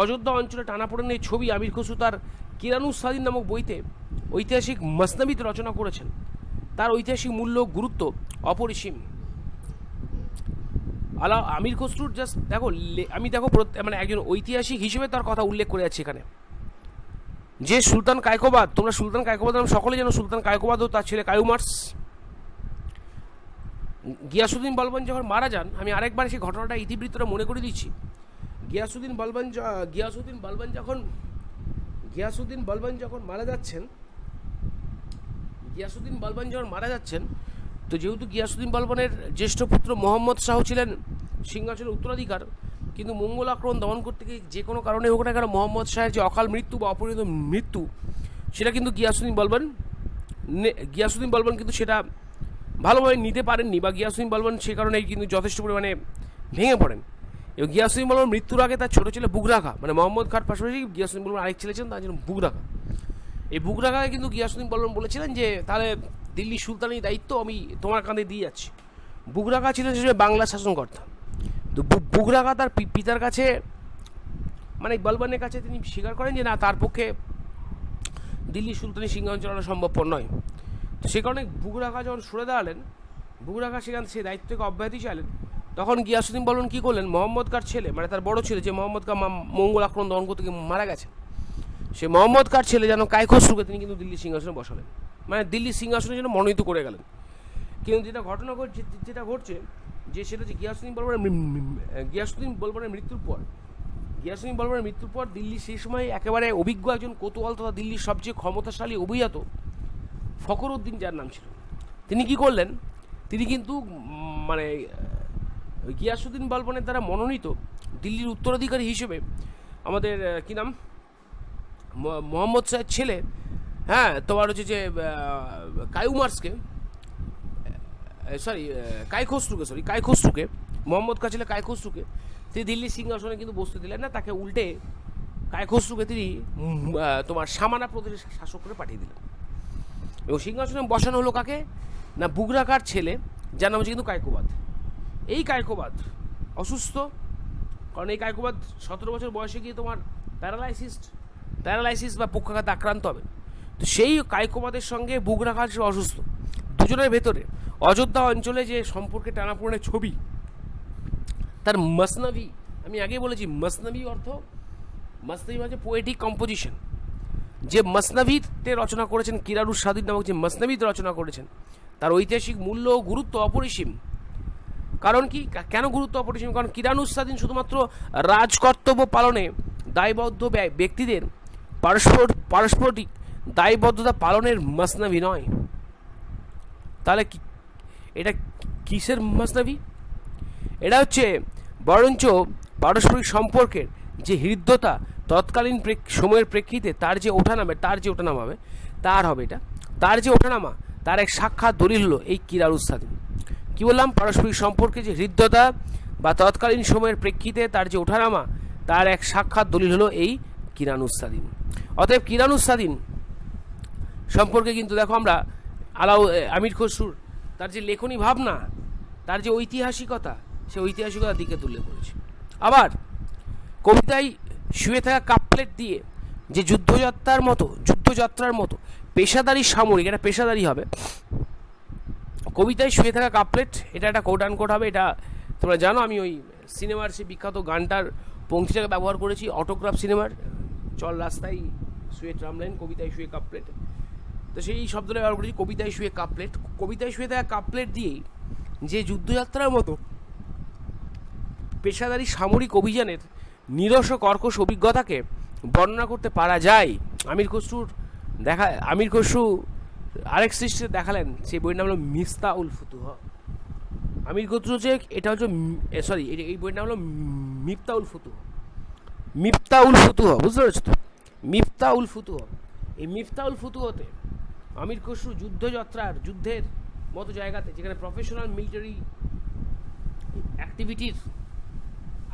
অযোধ্যা অঞ্চলে টানাপোড়েনের ছবি আমির খসরু তার কিরানুস সাদিন নামক বইতে ঐতিহাসিক মসনবিত রচনা করেছেন। তার ঐতিহাসিক মূল্য গুরুত্ব অপরিসীম। আমির খসরুর জাস্ট দেখো, আমি দেখো মানে একজন ঐতিহাসিক হিসেবে তার কথা উল্লেখ করে যাচ্ছি এখানে, যে সুলতান কায়কোবাদ, তোমরা সুলতান কায়কোবাদ নাম সকলে জানো। সুলতান কায়কোবাদ ও তার ছেলে কায়ুমার্স। গিয়াসুদ্দিন বলবন যখন মারা যান, আমি আরেকবার সেই ঘটনাটা ইতিবৃত্তটা মনে করে দিচ্ছি। গিয়াসুদ্দিন বলবন যখন মারা যাচ্ছেন, তো যেহেতু গিয়াসুদ্দিন বলবনের জ্যেষ্ঠ পুত্র মোহাম্মদ শাহ ছিলেন সিংহাসনের উত্তরাধিকার, কিন্তু মঙ্গল আক্রমণ দমন করতে গিয়ে যে কোনো কারণে হোক না কেন মোহাম্মদ শাহের যে অকাল মৃত্যু বা অপরিণত মৃত্যু, সেটা কিন্তু গিয়াসুদ্দিন বলবন কিন্তু সেটা ভালোভাবে নিতে পারেননি, বা গিয়াসুদ্দিন বলবন সে কারণে কিন্তু যথেষ্ট পরিমাণে ভেঙে পড়েন। এবং গিয়াসুদ্দিন বলবন মৃত্যুর আগে তার ছোটো ছেলে বুগরা খা, মানে মোহাম্মদ খাঁর পাশাপাশি গিয়াসুদ্দিন বলবন আরেক ছেলে ছিলেন, তার জন্য বুগরা খা। এই বুগরা খাকে কিন্তু গিয়াসুদ্দিন বলবন বলেছিলেন যে তাহলে দিল্লি সুলতানের দায়িত্ব আমি তোমার কাঁধে দিয়ে যাচ্ছি। বুগরা খা ছিলেন সে বাংলার শাসনকর্তা। তো বুগরা খা তার পিতার কাছে, মানে বলবনের কাছে তিনি স্বীকার করেন যে না, তার পক্ষে দিল্লি সুলতানি সিংহাসন চালানো সম্ভবপর নয়। তো সে কারণে বুগরা খা যখন সরে দাঁড়ালেন, বুগরা খা সেখান সেই দায়িত্ব থেকে অব্যাহতি চাইলেন। তখন গিয়াসুদ্দিন বলবন কী করলেন, মোহাম্মদ খাঁর ছেলে, মানে তার বড় ছেলে, যে মোহাম্মদ খাঁ মঙ্গল আক্রমণ দমন করতে গিয়ে মারা গেছে, সে মোহাম্মদ খাঁর ছেলে যেন কায়খসরুকে তিনি কিন্তু দিল্লি সিংহাসনে বসালেন, মানে দিল্লি সিংহাসনে যেন মনোনীত করে গেলেন। কিন্তু যেটা ঘটছে যে সেটা হচ্ছে গিয়াসুদ্দিন বলবনের মৃত্যুর পর দিল্লি সেই সময় একেবারে অভিজ্ঞ একজন কোতোয়াল তথা দিল্লির সবচেয়ে ক্ষমতাশালী অভিজাত ফখরউদ্দিন, যার নাম ছিল, তিনি কি করলেন, তিনি কিন্তু মানে গিয়াসুদ্দিন বলবনের দ্বারা মনোনীত দিল্লির উত্তরাধিকারী হিসেবে আমাদের কি নাম, মোহাম্মদ শাহের ছেলে, হ্যাঁ তোমার হচ্ছে যে কায়খসরুকে মোহাম্মদ খাঁ ছেলে কায়খসরুকে তিনি দিল্লি সিংহাসনে কিন্তু বসতে দিলেন না, তাকে উল্টে কায়খসরুকে তিনি তোমার সামানা প্রদেশের শাসক করে পাঠিয়ে দিলেন। এবং সিংহাসনে বসানো হলো কাকে না, বুগরা খাঁর ছেলে, যার নাম হচ্ছে কিন্তু কায়কোবাদ। এই কায়কোবাদ অসুস্থ, কারণ এই কায়কোবাদ 17 বছর বয়সে গিয়ে তোমার প্যারালাইসিস বা পক্ষাঘাতে আক্রান্ত হবে। তো সেই কায়কোবাদের সঙ্গে বুগরা খাঁ সে অসুস্থ, দুজনের ভেতরে অযোধ্যা অঞ্চলে যে সম্পর্কে টানাপোড়েনের ছবি, তার মসনবি, আমি আগেই বলেছি মসনবি মানে পোয়েটিক কম্পোজিশন, যে মসনবিতে রচনা করেছেন কিরানুস সাদিন নামক যে মসনবিতে রচনা করেছেন, তার ঐতিহাসিক মূল্য ও গুরুত্ব অপরিসীম। কারণ কি, কেন গুরুত্ব অপরিসীম? কারণ কিরানুস সাদিন শুধুমাত্র রাজকর্তব্য পালনে দায়বদ্ধ ব্যক্তিদের পারস্পরিক দায়বদ্ধতা পালনের মসনবি নয়। তাহলে এটা কিসের মসনবি? এটা হচ্ছে বরঞ্চ পারস্পরিক সম্পর্কের যে হৃদ্যতা তৎকালীন সময়ের প্রেক্ষিতে তার যে ওঠানামা তার এক সাক্ষাৎ দলিল হলো এই কিরানুস সাদিন। কী বললাম? পারস্পরিক সম্পর্কে যে হৃদ্যতা বা তৎকালীন সময়ের প্রেক্ষিতে তার যে ওঠানামা তার এক সাক্ষাৎ দলিল হলো এই কিরানুস সাদিন। অতএব কিরানুস সাদিন সম্পর্কে কিন্তু দেখো আমরা আমির খসরুর তার যে লেখনী ভাবনা, তার যে ঐতিহাসিকতা, সে ঐতিহাসিকতার দিকে তুলে করেছে। আবার কবিতায় শুয়ে থাকা কাপলেট দিয়ে যে যুদ্ধযাত্রার মতো পেশাদারি সামরিক, এটা পেশাদারি হবে, কবিতায় শুয়ে থাকা কাপলেট, এটা একটা কোট আনকোট হবে। এটা তোমরা জানো, আমি ওই সিনেমার সেই বিখ্যাত গানটার পংক্তিটাকে ব্যবহার করেছি, অটোগ্রাফ সিনেমার চল রাস্তায় শুয়ে ট্রামলাইন, কবিতায় শুয়ে কাপলেট। তো সেই শব্দটা ব্যবহার করেছি, কবিতায় শুয়ে কাপলেট। কবিতায় শুয়ে থাকা কাপলেট দিয়েই যে যুদ্ধযাত্রার মতো পেশাদারি সামরিক অভিযানের নিরস কর্কশ অভিজ্ঞতাকে বর্ণনা করতে পারা যায়। আমির খসরু আরেক সৃষ্টিতে দেখালেন, সেই বইয়ের নাম হলো মিফতাউল ফুতুহ। আমির খসরু হচ্ছে, এটা হচ্ছে এই বইয়ের নাম হলো মিফতাউল ফুতুহ, বুঝতে পারছো তো? মিফতাউল ফুতুহ। এই মিফতাউল ফুতুহতে আমির খসরু যুদ্ধের মতো জায়গাতে, যেখানে প্রফেশনাল মিলিটারি অ্যাক্টিভিটির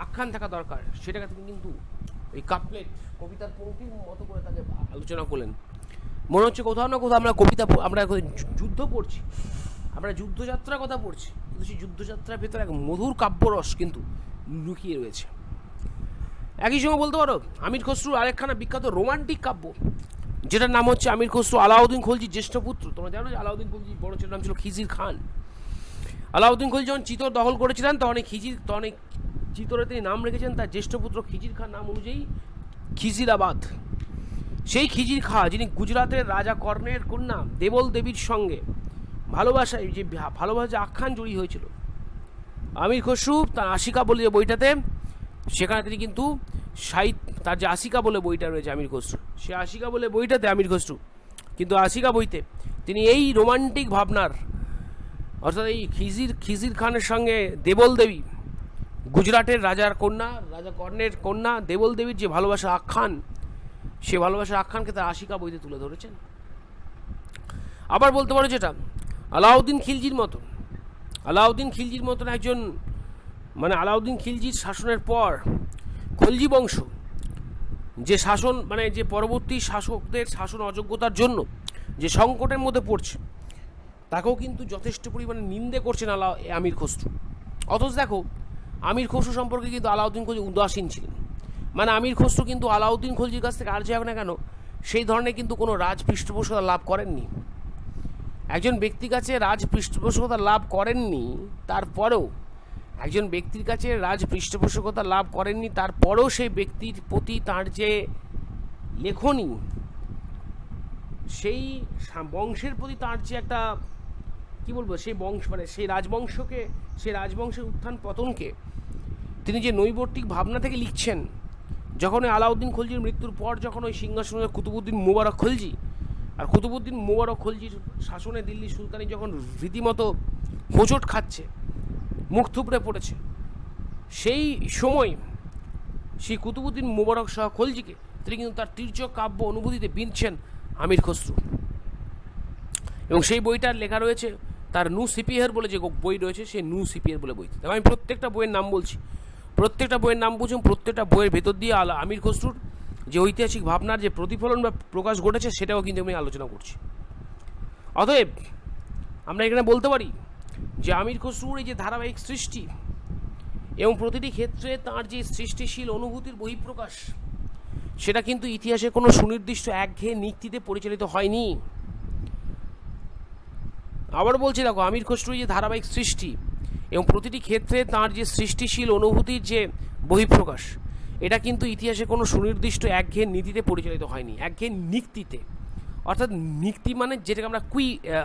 আখ্যান থাকা দরকার, সেটাকে তিনি কিন্তু এই কাপলেট কবিতার পংক্তির মতো করে তাকে আলোচনা করলেন। মনে হচ্ছে কোথাও না কোথাও আমরা যুদ্ধ পড়ছি, আমরা যুদ্ধযাত্রার কথা পড়ছি, কিন্তু সেই যুদ্ধযাত্রার ভেতরে এক মধুর কাব্যরস কিন্তু লুকিয়ে রয়েছে। একই সঙ্গে বলতে পারো আমির খসরুর আরেকখানা বিখ্যাত রোমান্টিক কাব্য, যেটার নাম হচ্ছে আমির খসরু আলাউদ্দিন খলজির জ্যেষ্ঠ পুত্র। তোমরা জানো যে আলাউদ্দিন খলজির বড় ছেলের নাম ছিল খিজির খান। আলাউদ্দিন খলজি যখন চিতোর দখল করেছিলেন তখন চিতোরে তিনি নাম রেখেছেন তার জ্যেষ্ঠ পুত্র খিজির খান নাম অনুযায়ী খিজিরাবাদ। সেই খিজির খাঁ যিনি গুজরাটের রাজা কর্ণের কন্যা দেবল দেবীর সঙ্গে ভালোবাসায় যে আখ্যান জড়িয়ে হয়েছিল, আমির খসরু তার আশিকা বলে যে বইটাতে, সেখানে তিনি কিন্তু তার যে আশিকা বলে বইটা রয়েছে আমির খসরু, সে আশিকা বলে বইটাতে আমির খসরু কিন্তু আশিকা বইতে তিনি এই রোমান্টিক ভাবনার, অর্থাৎ এই খিজির খানের সঙ্গে দেবল দেবী, গুজরাটের রাজা কর্ণের কন্যা দেবল দেবীর যে ভালোবাসার আখ্যান, সে ভালোবাসার আখ্যানকে তার আশিকা বইতে তুলে ধরেছেন। আবার বলতে পারো যেটা আলাউদ্দিন খিলজির মতন একজন, মানে আলাউদ্দিন খিলজির শাসনের পর খলজি বংশ যে শাসন, মানে যে পরবর্তী শাসকদের শাসন অযোগ্যতার জন্য যে সংকটের মধ্যে পড়ছে, তাকেও কিন্তু যথেষ্ট পরিমাণে নিন্দে করছেন আমির খসরু। অথচ দেখো আমির খসরু সম্পর্কে কিন্তু আলাউদ্দিন খলজি উদাসীন ছিলেন। মানে আমির খসরু কিন্তু আলাউদ্দিন খলজির কাছ থেকে আর যাক না কেন সেই ধরনের কিন্তু কোনো রাজ পৃষ্ঠপোষকতা লাভ করেননি। একজন ব্যক্তির কাছে রাজ পৃষ্ঠপোষকতা লাভ করেননি, তারপরেও সেই ব্যক্তির প্রতি তার যে লেখনী, সেই বংশের প্রতি তার যে একটা কি বলবো, সেই বংশ, মানে সেই রাজবংশের উত্থান পতনকে তিনি যে নৈবর্তিক ভাবনা থেকে লিখছেন, যখন আলাউদ্দিন খলজির মৃত্যুর পর যখন ওই সিংহাসনে কুতুবউদ্দিন মুবারক খলজি, আর কুতুবউদ্দিন মুবারক খলজির শাসনে দিল্লি সুলতানি যখন রীতিমতো হোঁচট খাচ্ছে, মুখ থুবড়ে পড়েছে, সেই সময় সেই কুতুবউদ্দিন মুবারক শাহ খলজিকে তিনি কিন্তু তার তীর্যক কাব্য অনুভূতিতে বিঁধছেন আমির খসরু। এবং সেই বইটার লেখা রয়েছে তার নু সিপিয়ার বলে যে বই রয়েছে, সেই নু সিপিয়ার বলে বই। আমি প্রত্যেকটা বইয়ের নাম বলছি, প্রত্যেকটা বইয়ের ভেতর দিয়ে আমির খসরুর যে ঐতিহাসিক ভাবনার যে প্রতিফলন বা প্রকাশ ঘটেছে সেটাও কিন্তু আমি আলোচনা করছি। অতএব আমরা এখানে বলতে পারি যে আমির খসরুর এই যে ধারাবাহিক সৃষ্টি এবং প্রতিটি ক্ষেত্রে তার যে সৃষ্টিশীল অনুভূতির বহিঃপ্রকাশ, সেটা কিন্তু ইতিহাসে কোনো সুনির্দিষ্ট একঘেয়ে নীতিতে পরিচালিত হয়নি। আবার বলছি দেখো, আমির খসরুর যে ধারাবাহিক সৃষ্টি এবং প্রতিটি ক্ষেত্রে তার যে সৃষ্টিশীল অনুভূতির যে বহিঃপ্রকাশ, এটা কিন্তু ইতিহাসে কোনো সুনির্দিষ্ট একঘেয়ে নীতিতে পরিচালিত হয়নি। একঘেয়ে নীতিতে, অর্থাৎ নীতি মানে যেটাকে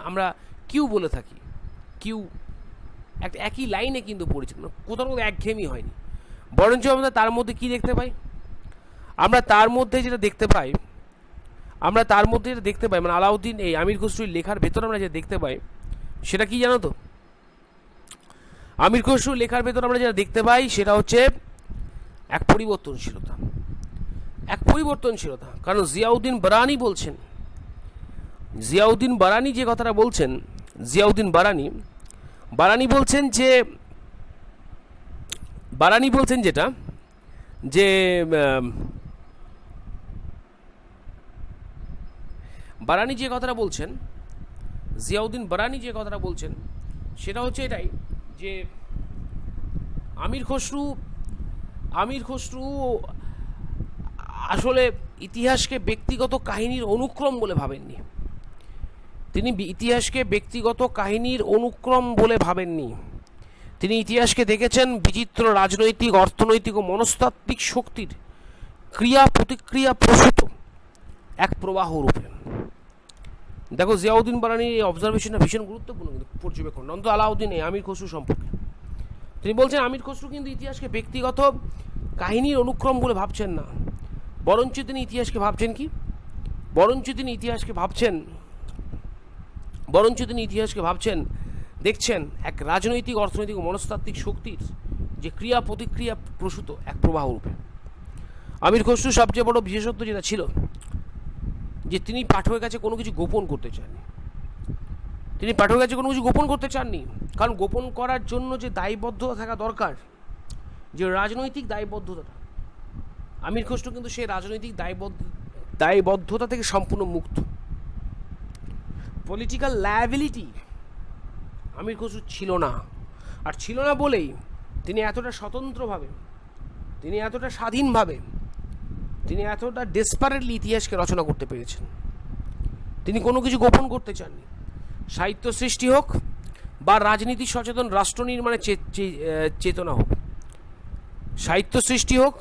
আমরা কিউ বলে থাকি, কিউ একটা একই লাইনে কিন্তু পরিচালিত, কোথাও কোথাও একঘেয়েমি হয়নি। বরঞ্চ আমরা তার মধ্যে কি দেখতে পাই, আমরা তার মধ্যে যেটা দেখতে পাই, মানে আলাউদ্দিন এই আমির খসরুর লেখার ভেতর আমরা যেটা দেখতে পাই সেটা কি জানো তো? আমির খসরুর লেখার ভেতর আমরা যেটা দেখতে পাই সেটা হচ্ছে এক পরিবর্তনশীলতা। কারণ জিয়াউদ্দিন বারানি যে কথাটা বলছেন, বারানি বলছেন যেটা যে জিয়াউদ্দিন বারানি যে কথাটা বলছেন সেটা হচ্ছে এটাই যে আমির খসরু আসলে ইতিহাসকে ব্যক্তিগত কাহিনীর অনুক্রম বলে ভাবেননি। তিনি ইতিহাসকে দেখেছেন বিচিত্র রাজনৈতিক, অর্থনৈতিক ও মনস্তাত্ত্বিক শক্তির ক্রিয়া প্রতিক্রিয়া প্রসূত এক প্রবাহ রূপে। দেখো জিয়াউদ্দিন বারানির এই অবজারভেশনটা ভীষণ গুরুত্বপূর্ণ কিন্তু পর্যবেক্ষণ অন্তত আলাউদ্দিন আমির খসরু সম্পর্কে। তিনি বলছেন আমির খসরু কিন্তু ইতিহাসকে ব্যক্তিগত কাহিনীর অনুক্রম বলে ভাবছেন না, বরঞ্চ তিনি ইতিহাসকে ভাবছেন দেখছেন এক রাজনৈতিক, অর্থনৈতিক ও মনস্তাত্ত্বিক শক্তির যে ক্রিয়া প্রতিক্রিয়া প্রসূত এক প্রবাহ রূপে। আমির খসরুর সবচেয়ে বড় বিশেষত্ব যেটা ছিল যে তিনি পাঠকের কাছে কোনো কিছু গোপন করতে চাননি। কারণ গোপন করার জন্য যে দায়বদ্ধতা থাকা দরকার, যে রাজনৈতিক দায়বদ্ধতা, আমির খসরু কিন্তু সেই রাজনৈতিক দায়বদ্ধতা থেকে সম্পূর্ণ মুক্ত। পলিটিক্যাল লায়াবিলিটি আমির খসরু ছিল না, আর ছিল না বলেই তিনি এতটা স্বতন্ত্রভাবে তিনি এতটা স্বাধীনভাবে, তিনি এতটা ডেসপারেটলি ইতিহাসকে রচনা করতে পেরেছেন। তিনি কোনো কিছু গোপন করতে চাননি। সাহিত্য সৃষ্টি হোক বা রাজনীতি সচেতন রাষ্ট্র নির্মাণের চেতনা হোক, সাহিত্য সৃষ্টি হোক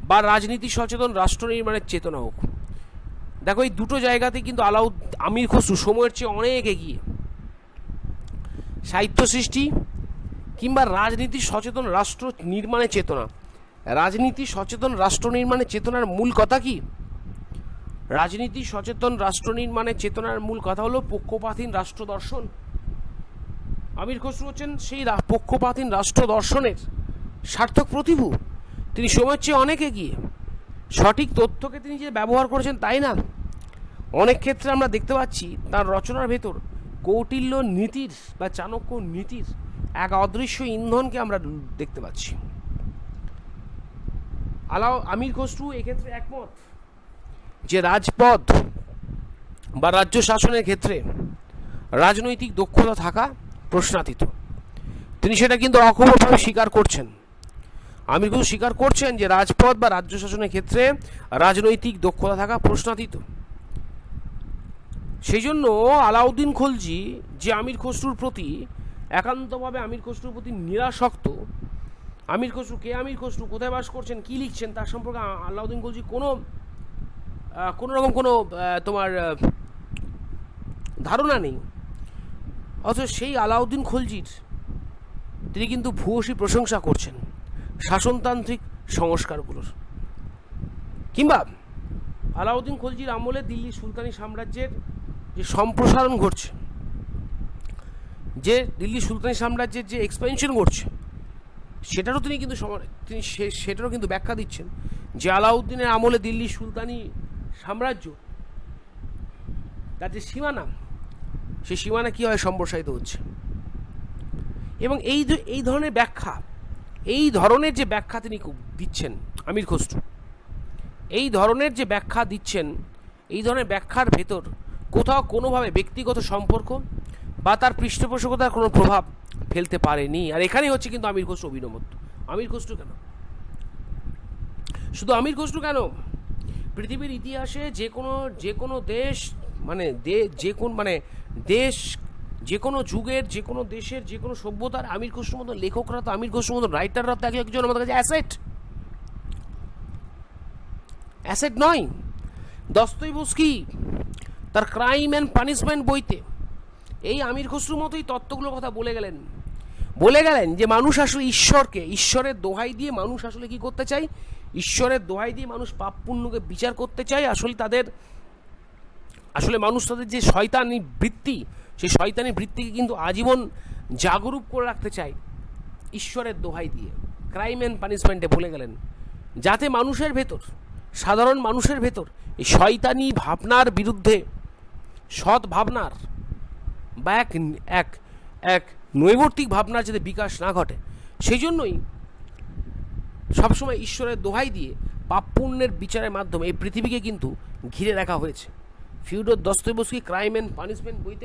বা রাজনীতি সচেতন রাষ্ট্র নির্মাণের চেতনা হোক, দেখো এই দুটো জায়গাতে কিন্তু আমির খসরু সময়ের চেয়ে অনেক এগিয়ে। সাহিত্য সৃষ্টি কিংবা রাজনীতি সচেতন রাষ্ট্র নির্মাণের চেতনা। রাজনীতি সচেতন রাষ্ট্র নির্মাণের চেতনার মূল কথা কি? রাজনীতি সচেতন রাষ্ট্র নির্মাণের চেতনার মূল কথা হলো পক্ষপাতহীন রাষ্ট্র দর্শন। আমির খসরু হচ্ছেন সেই পক্ষপাতহীন রাষ্ট্র দর্শনের সার্থক প্রতিভূ। তিনি সময়ের চেয়ে অনেক এগিয়ে। সঠিক তথ্যকে তিনি যে ব্যবহার করেছেন তাই না, অনেক ক্ষেত্রে আমরা দেখতে পাচ্ছি তার রচনার ভেতর কৌটিল্য নীতির বা চাণক্য নীতির এক অদৃশ্য ইন্ধনকে আমরা দেখতে পাচ্ছি। আমির খসরু এক্ষেত্রে একমত যে রাজপথ বা রাজ্য শাসনের ক্ষেত্রে রাজনৈতিক দক্ষতা থাকা প্রশ্নাতীত। তিনি সেটা কিন্তু অক্ষমভাবে স্বীকার করছেন। আমির খসরু স্বীকার করছেন যে রাজপথ বা রাজ্য শাসনের ক্ষেত্রে রাজনৈতিক দক্ষতা থাকা প্রশ্নাতীত। সেই জন্য আলাউদ্দিন খলজি যে আমির খসরুর প্রতি একান্তভাবে আমির খসরুর প্রতি নিরাসক্ত, আমির খসরু কে, আমির খসরু কোথায় বাস করছেন, কী লিখছেন, তার সম্পর্কে আলাউদ্দিন খলজি কোনো রকম কোনো তোমার ধারণা নেই। অথচ সেই আলাউদ্দিন খলজির তিনি কিন্তু ভূয়সী প্রশংসা করছেন শাসনতান্ত্রিক সংস্কারগুলোর। কিংবা আলাউদ্দিন খলজির আমলে দিল্লি সুলতানি সাম্রাজ্যের যে সম্প্রসারণ ঘটছে, যে দিল্লি সুলতানি সাম্রাজ্যের যে এক্সপেনশন ঘটছে, সেটারও তিনি কিন্তু সেটারও কিন্তু ব্যাখ্যা দিচ্ছেন যে আলাউদ্দিনের আমলে দিল্লি সুলতানি সাম্রাজ্য তার যে সীমানা, সেই সীমানা কীভাবে সম্প্রসারিত হচ্ছে। এবং এই ধরনের ব্যাখ্যা, এই ধরনের যে ব্যাখ্যা তিনি দিচ্ছেন আমির খসরু, এই ধরনের যে ব্যাখ্যা দিচ্ছেন, এই ধরনের ব্যাখ্যার ভেতর কোথাও কোনোভাবে ব্যক্তিগত সম্পর্ক বা তার পৃষ্ঠপোষকতার কোনো প্রভাব ফেলতে পারেনি। আর এখানেই হচ্ছে কিন্তু আমির খসরু অভিনবত্ব। আমির খসরু কেন, শুধু আমির খসরু কেন, পৃথিবীর ইতিহাসে যে কোনো দেশ দেশ যে কোনো যুগের যে কোনো দেশের যে কোনো সভ্যতার আমির খসরুর মতো লেখকরা তো, আমির খসরুর মতো রাইটাররা তো একজন আমাদের কাছে অ্যাসেট নয়। দস্তয়েভস্কি তার ক্রাইম অ্যান্ড পানিশমেন্ট বইতে এই আমির খসরুর মতোই তত্ত্বগুলোর কথা বলে গেলেন যে মানুষ আসলে ঈশ্বরের দোহাই দিয়ে মানুষ আসলে কি করতে চায়, ঈশ্বরের দোহাই দিয়ে মানুষ পাপ পুণ্যকে বিচার করতে চায়। আসলে মানুষ তাদের যে শয়তানি বৃত্তি, সেই শয়তানি বৃত্তিকে কিন্তু আজীবন জাগরূক করে রাখতে চায় ঈশ্বরের দোহাই দিয়ে। ক্রাইম অ্যান্ড পানিশমেন্টে বলে গেলেন যাতে মানুষের ভেতর, সাধারণ মানুষের ভেতর এই শয়তানি ভাবনার বিরুদ্ধে সৎ ভাবনার বা এক নৈবর্তিক ভাবনার যাতে বিকাশ না ঘটে, সেই জন্যই সবসময় ঈশ্বরের দোহাই দিয়ে পাপ পুণ্যের বিচারের মাধ্যমে এই পৃথিবীকে কিন্তু ঘিরে রাখা হয়েছে। ফিওডর দস্তয়েভস্কি ক্রাইম অ্যান্ড পানিশমেন্ট বইতে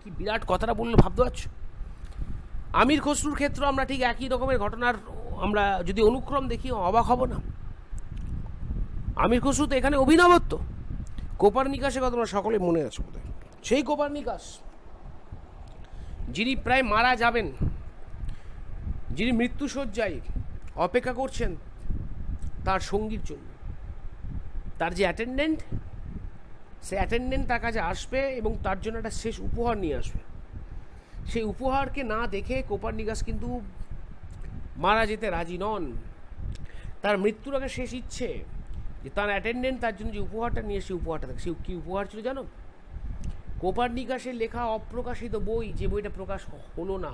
কি বিরাট কথাটা বললে ভাবতে পারছো। আমির খসরুর ক্ষেত্রে আমরা ঠিক একই রকমের ঘটনার আমরা যদি অনুক্রম দেখি অবাক হব না। আমির খসরু তো এখানে অভিনবত্ব। কোপারনিকাসের কথা তোমরা সকলে মনে আছে বোধ হয়। সেই কোপারনিকাস যিনি প্রায় মারা যাবেন, যিনি মৃত্যুশয্যায় অপেক্ষা করছেন তার সঙ্গীর জন্য, তার যে অ্যাটেন্ডেন্ট, সে অ্যাটেন্ডেন্ট তার কাছে আসবে এবং তার জন্য একটা শেষ উপহার নিয়ে আসবে। সেই উপহারকে না দেখে কোপারনিকাস কিন্তু মারা যেতে রাজি নন। তার মৃত্যুর আগে শেষ ইচ্ছে যে তার অ্যাটেন্ডেন্ট তার জন্য যে উপহারটা নিয়ে, সেই উপহারটা থাকে। সে কী উপহার ছিল জানো? কোপারনিকাসের লেখা অপ্রকাশিত বই, যে বইটা প্রকাশ হলো না।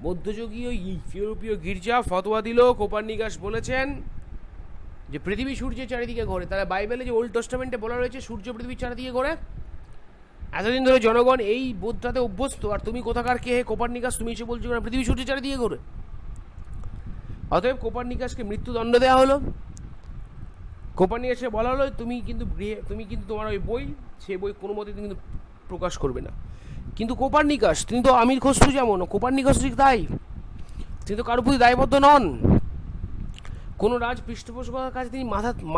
মধ্যযুগীয় ইউরোপীয় গির্জা ফতোয়া দিল, কোপারনিকাস বলেছেন যে পৃথিবী সূর্যের চারিদিকে ঘোরে। তাহলে বাইবেলে যে ওল্ড টেস্টামেন্টে বলা রয়েছে সূর্য পৃথিবীর চারিদিকে ঘোরে, এতদিন ধরে জনগণ এই বোধটাতে অভ্যস্ত। আর তুমি কোথাকার কে হে কোপারনিকাস, তুমি এসে বলছো না পৃথিবী সূর্যের চারিদিকে ঘোরে। অতএব কোপারনিকাসকে মৃত্যুদণ্ড দেওয়া হলো। কোপারনিকাসকে বলা হলো তুমি কিন্তু তোমার ওই বই, সেই বই কোনো মতে তুমি কিন্তু প্রকাশ করবে না। কিন্তু কোপারনিকাস তিনি তো আমির খসরু যেমন, কোপারনিকাস ঠিক তাই, তিনি তো কারোর প্রতি দায়বদ্ধ নন। কোনো পৃষ্ঠপোষকতার কাছে তিনি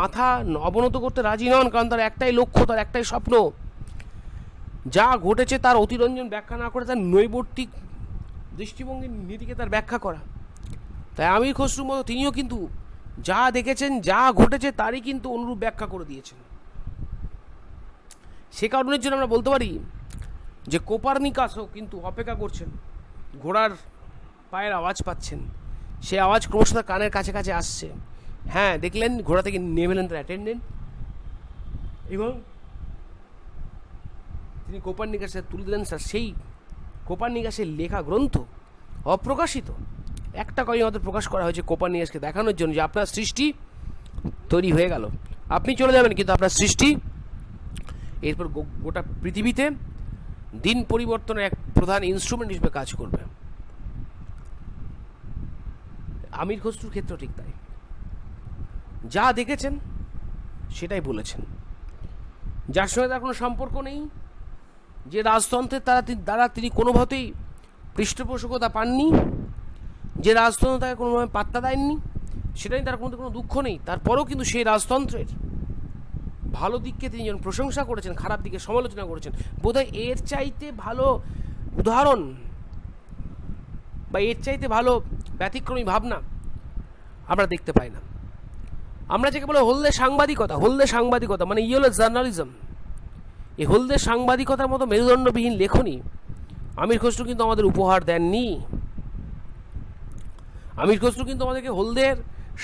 মাথা অবনত করতে রাজি নন, কারণ তার একটাই লক্ষ্য, তার একটাই স্বপ্ন, যা ঘটেছে তার অতিরঞ্জন ব্যাখ্যা না করে তার নৈবর্তিক দৃষ্টিভঙ্গির নীতিকে তার ব্যাখ্যা করা। তাই আমির খসরুর মতো তিনিও কিন্তু যা দেখেছেন, যা ঘটেছে তারই কিন্তু অনুরূপ ব্যাখ্যা করে দিয়েছেন। সে কারণের জন্য আমরা বলতে পারি যে কোপার্নিকাসও কিন্তু অপেক্ষা করছেন, ঘোড়ার পায়ের আওয়াজ পাচ্ছেন, সে আওয়াজ ক্রমশ তার কানের কাছে কাছে আসছে। হ্যাঁ, দেখলেন ঘোড়া থেকে নেমেলেন তার অ্যাটেন্ডেন্ট এবং তিনি কোপার্নিকাসে তুলে দিলেন স্যার সেই কোপার্নিকাসের লেখা গ্রন্থ, অপ্রকাশিত একটা কপি মাত্র প্রকাশ করা হয়েছে কোপার্নিকাসকে দেখানোর জন্য যে আপনার সৃষ্টি তৈরি হয়ে গেল, আপনি চলে যাবেন, কিন্তু আপনার সৃষ্টি এরপর গোটা পৃথিবীতে দিন পরিবর্তনের এক প্রধান ইনস্ট্রুমেন্ট হিসেবে কাজ করবে। আমির খসরুর ক্ষেত্রেও ঠিক তাই, যা দেখেছেন সেটাই বলেছেন, যার সঙ্গে তার কোনো সম্পর্ক নেই, যে রাজতন্ত্রের দ্বারা তিনি কোনোভাবেই পৃষ্ঠপোষকতা পাননি, যে রাজতন্ত্র তাকে কোনোভাবে পাত্তা দেয়নি, সেটাই তার কোনো দুঃখ নেই। তারপরেও কিন্তু সেই রাজতন্ত্রের ভালো দিককে তিনি যেন প্রশংসা করেছেন, খারাপ দিকে সমালোচনা করেছেন। বোধহয় এর চাইতে ভালো উদাহরণ বা এর চাইতে ভালো ব্যতিক্রমী ভাবনা আমরা দেখতে পাই না। আমরা যাকে বলে হলদে সাংবাদিকতা মানে ইয়েলো জার্নালিজম, এই হলদে সাংবাদিকতার মতো মেরুদণ্ডবিহীন লেখনী আমির খসরু কিন্তু আমাদের উপহার দেননি। আমির খসরু কিন্তু আমাদেরকে হলদের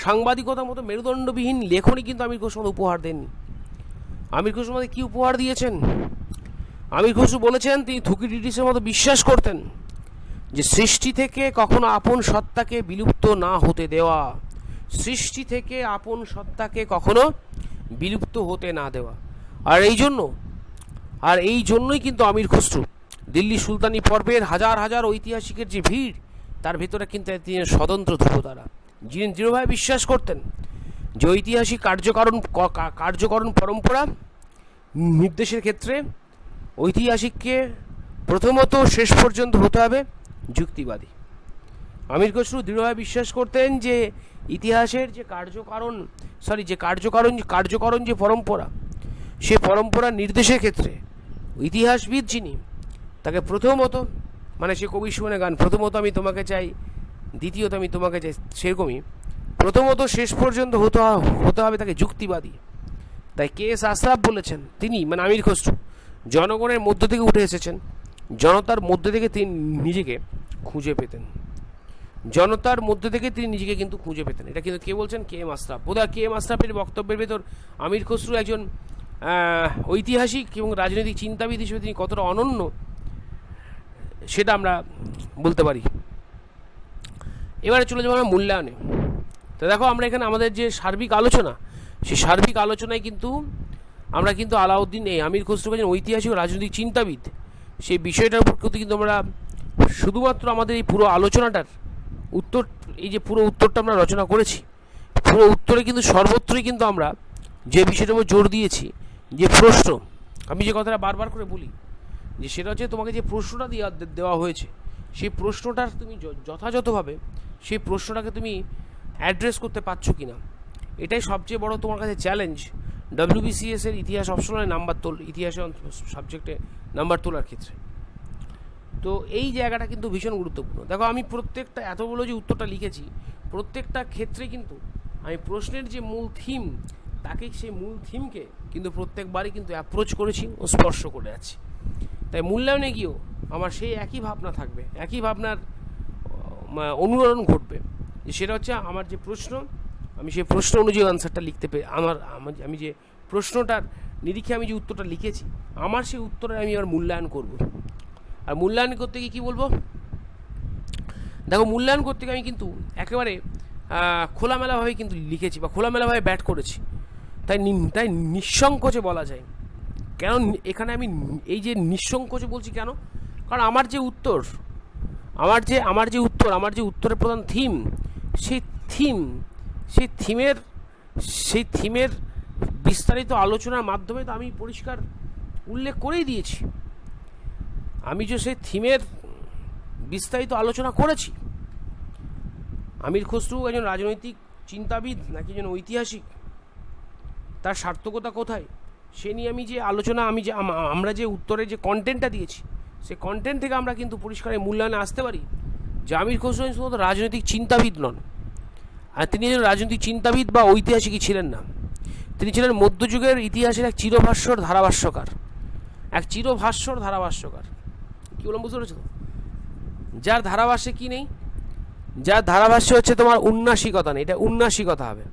সাংবাদিকতার মতো মেরুদণ্ডবিহীন লেখনী কিন্তু আমির খসরু আমাদের উপহার দেননি। আমির খসরু আমাদের কী উপহার দিয়েছেন? আমির খসরু বলেছেন তিনি থুকিডিডিসের মতো বিশ্বাস করতেন যে সৃষ্টি থেকে কখনো আপন সত্তাকে বিলুপ্ত না হতে দেওয়া, সৃষ্টি থেকে আপন সত্তাকে কখনো বিলুপ্ত হতে না দেওয়া। আর এই জন্যই কিন্তু আমির খসরু দিল্লি সুলতানি পর্বের হাজার হাজার ঐতিহাসিকের যে ভিড়, তার ভেতরে কিন্তু তিনি স্বতন্ত্র ধ্রুবতারা, যিনি দৃঢ়ভাবে বিশ্বাস করতেন যে ঐতিহাসিক কার্যকরণ পরম্পরা নির্দেশের ক্ষেত্রে ঐতিহাসিককে প্রথমত শেষ পর্যন্ত হতে হবে যুক্তিবাদী। আমির খসরু দৃঢ়ভাবে বিশ্বাস করতেন যে ইতিহাসের যে কার্যকরণ যে পরম্পরা, সে পরম্পরা নির্দেশের ক্ষেত্রে ইতিহাসবিদ যিনি, তাকে প্রথমত, মানে সে কবি সুমনের গান, প্রথমত আমি তোমাকে চাই, দ্বিতীয়ত আমি তোমাকে চাই, সেরকমই প্রথমত শেষ পর্যন্ত হতে হবে তাকে যুক্তিবাদী। তাই কে.এস. আশরাফ বলেছেন, তিনি মানে আমির খসরু জনগণের মধ্য থেকে উঠে এসেছেন, জনতার মধ্যে থেকে তিনি নিজেকে খুঁজে পেতেন, জনতার মধ্যে থেকে তিনি নিজেকে কিন্তু খুঁজে পেতেন। এটা কিন্তু কে বলছেন? কে.এম. আশরাফ। বোধহয় কে.এম. আশরাফের বক্তব্যের ভেতর আমির খসরু একজন ঐতিহাসিক এবং রাজনৈতিক চিন্তাবিদ হিসেবে তিনি কতটা অনন্য সেটা আমরা বলতে পারি। এবারে চলে যাবো আমরা মূল্যায়নে। তো দেখো, আমরা এখানে আমাদের যে সার্বিক আলোচনা, সেই সার্বিক আলোচনায় কিন্তু আমরা কিন্তু আলাউদ্দিন আমির খসরু একজন ঐতিহাসিক ও রাজনৈতিক চিন্তাবিদ, সেই বিষয়টার উপর কিন্তু আমরা শুধুমাত্র আমাদের এই পুরো আলোচনাটার উত্তর, এই যে পুরো উত্তরটা আমরা রচনা করেছি, পুরো উত্তরে কিন্তু সর্বত্রই কিন্তু আমরা যে বিষয়টার উপর জোর দিয়েছি, যে প্রশ্ন, আমি যে কথাটা বারবার করে বলি যে সেটা হচ্ছে তোমাকে যে প্রশ্নটা দেওয়া হয়েছে, সেই প্রশ্নটার তুমি যথাযথভাবে সেই প্রশ্নটাকে তুমি অ্যাড্রেস করতে পারছো কি না, এটাই সবচেয়ে বড় তোমার কাছে চ্যালেঞ্জ WBCS এর ইতিহাস অপশনালে ইতিহাসে সাবজেক্টে নাম্বার তোলার ক্ষেত্রে। তো এই জায়গাটা কিন্তু ভীষণ গুরুত্বপূর্ণ। দেখো, আমি প্রত্যেকটা এতগুলো যে উত্তরটা লিখেছি, প্রত্যেকটা ক্ষেত্রে কিন্তু আমি প্রশ্নের যে মূল থিম, তাকে সেই মূল থিমকে কিন্তু প্রত্যেকবারই কিন্তু অ্যাপ্রোচ করেছি ও স্পর্শ করে আছি। তাই মূল্যায়নে গিয়েও আমার সেই একই ভাবনা থাকবে, একই ভাবনার অনুরণন ঘটবে, যে সেটা হচ্ছে আমার যে প্রশ্ন, আমি সেই প্রশ্ন অনুযায়ী আনসারটা লিখতে পেরে আমি যে প্রশ্নটার নিরিখে আমি যে উত্তরটা লিখেছি, আমার সেই উত্তরে আমি এবার মূল্যায়ন করব। আর মূল্যায়ন করতে গিয়ে কী বলবো? দেখো, মূল্যায়ন করতে গিয়ে আমি কিন্তু একেবারে খোলামেলাভাবে কিন্তু লিখেছি বা খোলামেলাভাবে ব্যাট করেছি। তাই নিঃসংকোচে বলা যায়। কেন এখানে আমি এই যে নিঃসংকোচে বলছি কেন? কারণ আমার যে উত্তরের প্রধান থিম, সেই থিমের বিস্তারিত আলোচনার মাধ্যমে তো আমি পরিষ্কার উল্লেখ করেই দিয়েছি। আমি যে সেই থিমের বিস্তারিত আলোচনা করেছি। আমির খসরু একজন রাজনৈতিক চিন্তাবিদ নাকি একজন ঐতিহাসিক, তার সার্থকতা কোথায়, সে নিয়ে আমি যে আলোচনা, আমরা যে উত্তরে যে কন্টেন্টটা দিয়েছি, সে কন্টেন্ট থেকে আমরা কিন্তু পরিষ্কার মূল্যায়নে আসতে পারি যে আমির খসরু শুধুমাত্র রাজনৈতিক চিন্তাবিদ নন, আর তিনি একজন রাজনৈতিক চিন্তাবিদ বা ঐতিহাসিকই ছিলেন না, তিনি ছিলেন মধ্যযুগের ইতিহাসের এক চিরভাস্বর ধারাভাষ্যকার, কী বললাম বুঝতে পেরেছো? যার ধারাভাষ্যে কি নেই, যার ধারাভাষ্য হচ্ছে তোমার উন্নাসিকতা নেই, এটা উন্নাসিকতা হবে,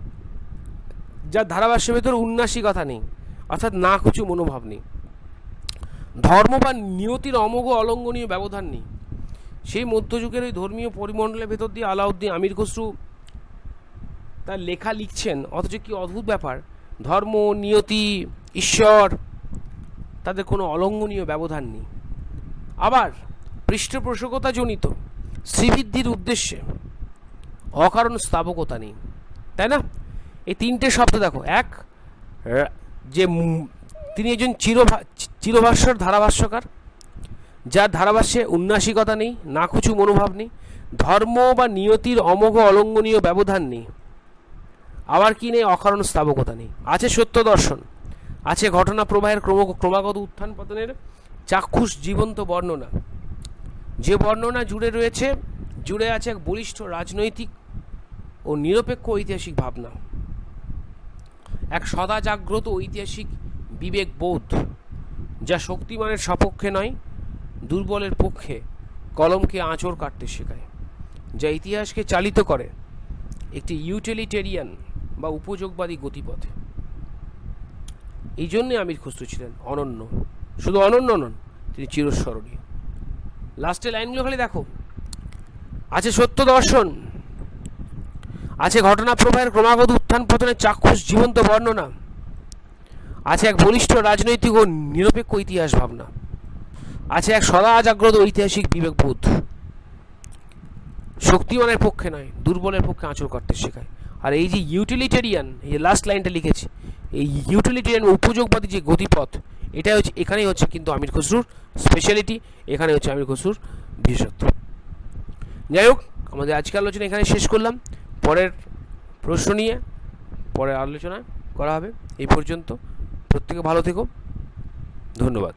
যার ধারাভাষ্যের ভেতর উন্নাসিকতা নেই, অর্থাৎ না কিছু মনোভাব নেই, ধর্ম বা নিয়তির অমোঘ অলঙ্ঘনীয় ব্যবধান নেই, সেই মধ্যযুগের ওই ধর্মীয় পরিমণ্ডলের ভেতর দিয়ে আলাউদ্দিন আমির খসরু তার লেখা লিখছেন। অথচ কি অদ্ভুত ব্যাপার, ধর্ম, নিয়তি, ঈশ্বর, তাদের কোনো অলঙ্ঘনীয় ব্যবধান নেই। আবার পৃষ্ঠপোষকতাজনিত শ্রীবৃদ্ধির উদ্দেশ্যে অকারণ স্থাবকতা নেই, তাই না? এই তিনটে শব্দ দেখো, এক যে তিনি একজন চিরভাস্বর ধারাভাষ্যকার, যার ধারাভাষ্যে উন্নাসিকতা নেই, নাকুচু মনোভাব নেই, ধর্ম বা নিয়তির অমোঘ অলঙ্ঘনীয় ব্যবধান নেই, আবার কি নেই, অকারণ স্থাবকতা নেই। আছে সত্য দর্শন, আছে ঘটনা প্রবাহের ক্রমাগত উত্থান পতনের চাক্ষুষ জীবন্ত বর্ণনা, যে বর্ণনা জুড়ে আছে এক বলিষ্ঠ রাজনৈতিক ও নিরপেক্ষ ঐতিহাসিক ভাবনা, এক সদা জাগ্রত ঐতিহাসিক বিবেকবোধ, যা শক্তিমানের সপক্ষে নয়, দুর্বলের পক্ষে কলমকে আঁচড় কাটতে শেখায়, যা ইতিহাসকে চালিত করে একটি ইউটিলিটেরিয়ান বা উপযোগবাদী গতিপথে। এই জন্যে আমির খসরু ছিলেন অনন্য, শুধু অনন্য নন, তিনি চিরস্মরণীয়। লাস্টের লাইনগুলো খালি দেখো, আছে সত্য দর্শন, আছে ঘটনা প্রবাহের ক্রমাগত উত্থান পতনের চাক্ষুষ জীবন্ত বর্ণনা, আছে এক বলিষ্ঠ রাজনৈতিক ও নিরপেক্ষ ইতিহাস ভাবনা, আছে এক সদা জাগ্রত ঐতিহাসিক বিবেকবোধ, শক্তিমানের পক্ষে নয়, দুর্বলের পক্ষে আঁচড় কাটতে শেখায়। আর এই যে ইউটিলিটেরিয়ান, এই যে লাস্ট লাইনটা লিখেছি, এই ইউটিলিটেরিয়ান উপযোগবাদী যে গতিপথ, এটাই হচ্ছে, এখানেই হচ্ছে কিন্তু আমির খসরুর স্পেশালিটি, এখানে হচ্ছে আমির খসরুর বিশেষত্ব। যাই হোক, আমাদের আজকের আলোচনা এখানে শেষ করলাম, পরের প্রশ্ন নিয়ে পরের আলোচনা করা হবে। এই পর্যন্ত প্রত্যেকে ভালো থেকো, ধন্যবাদ।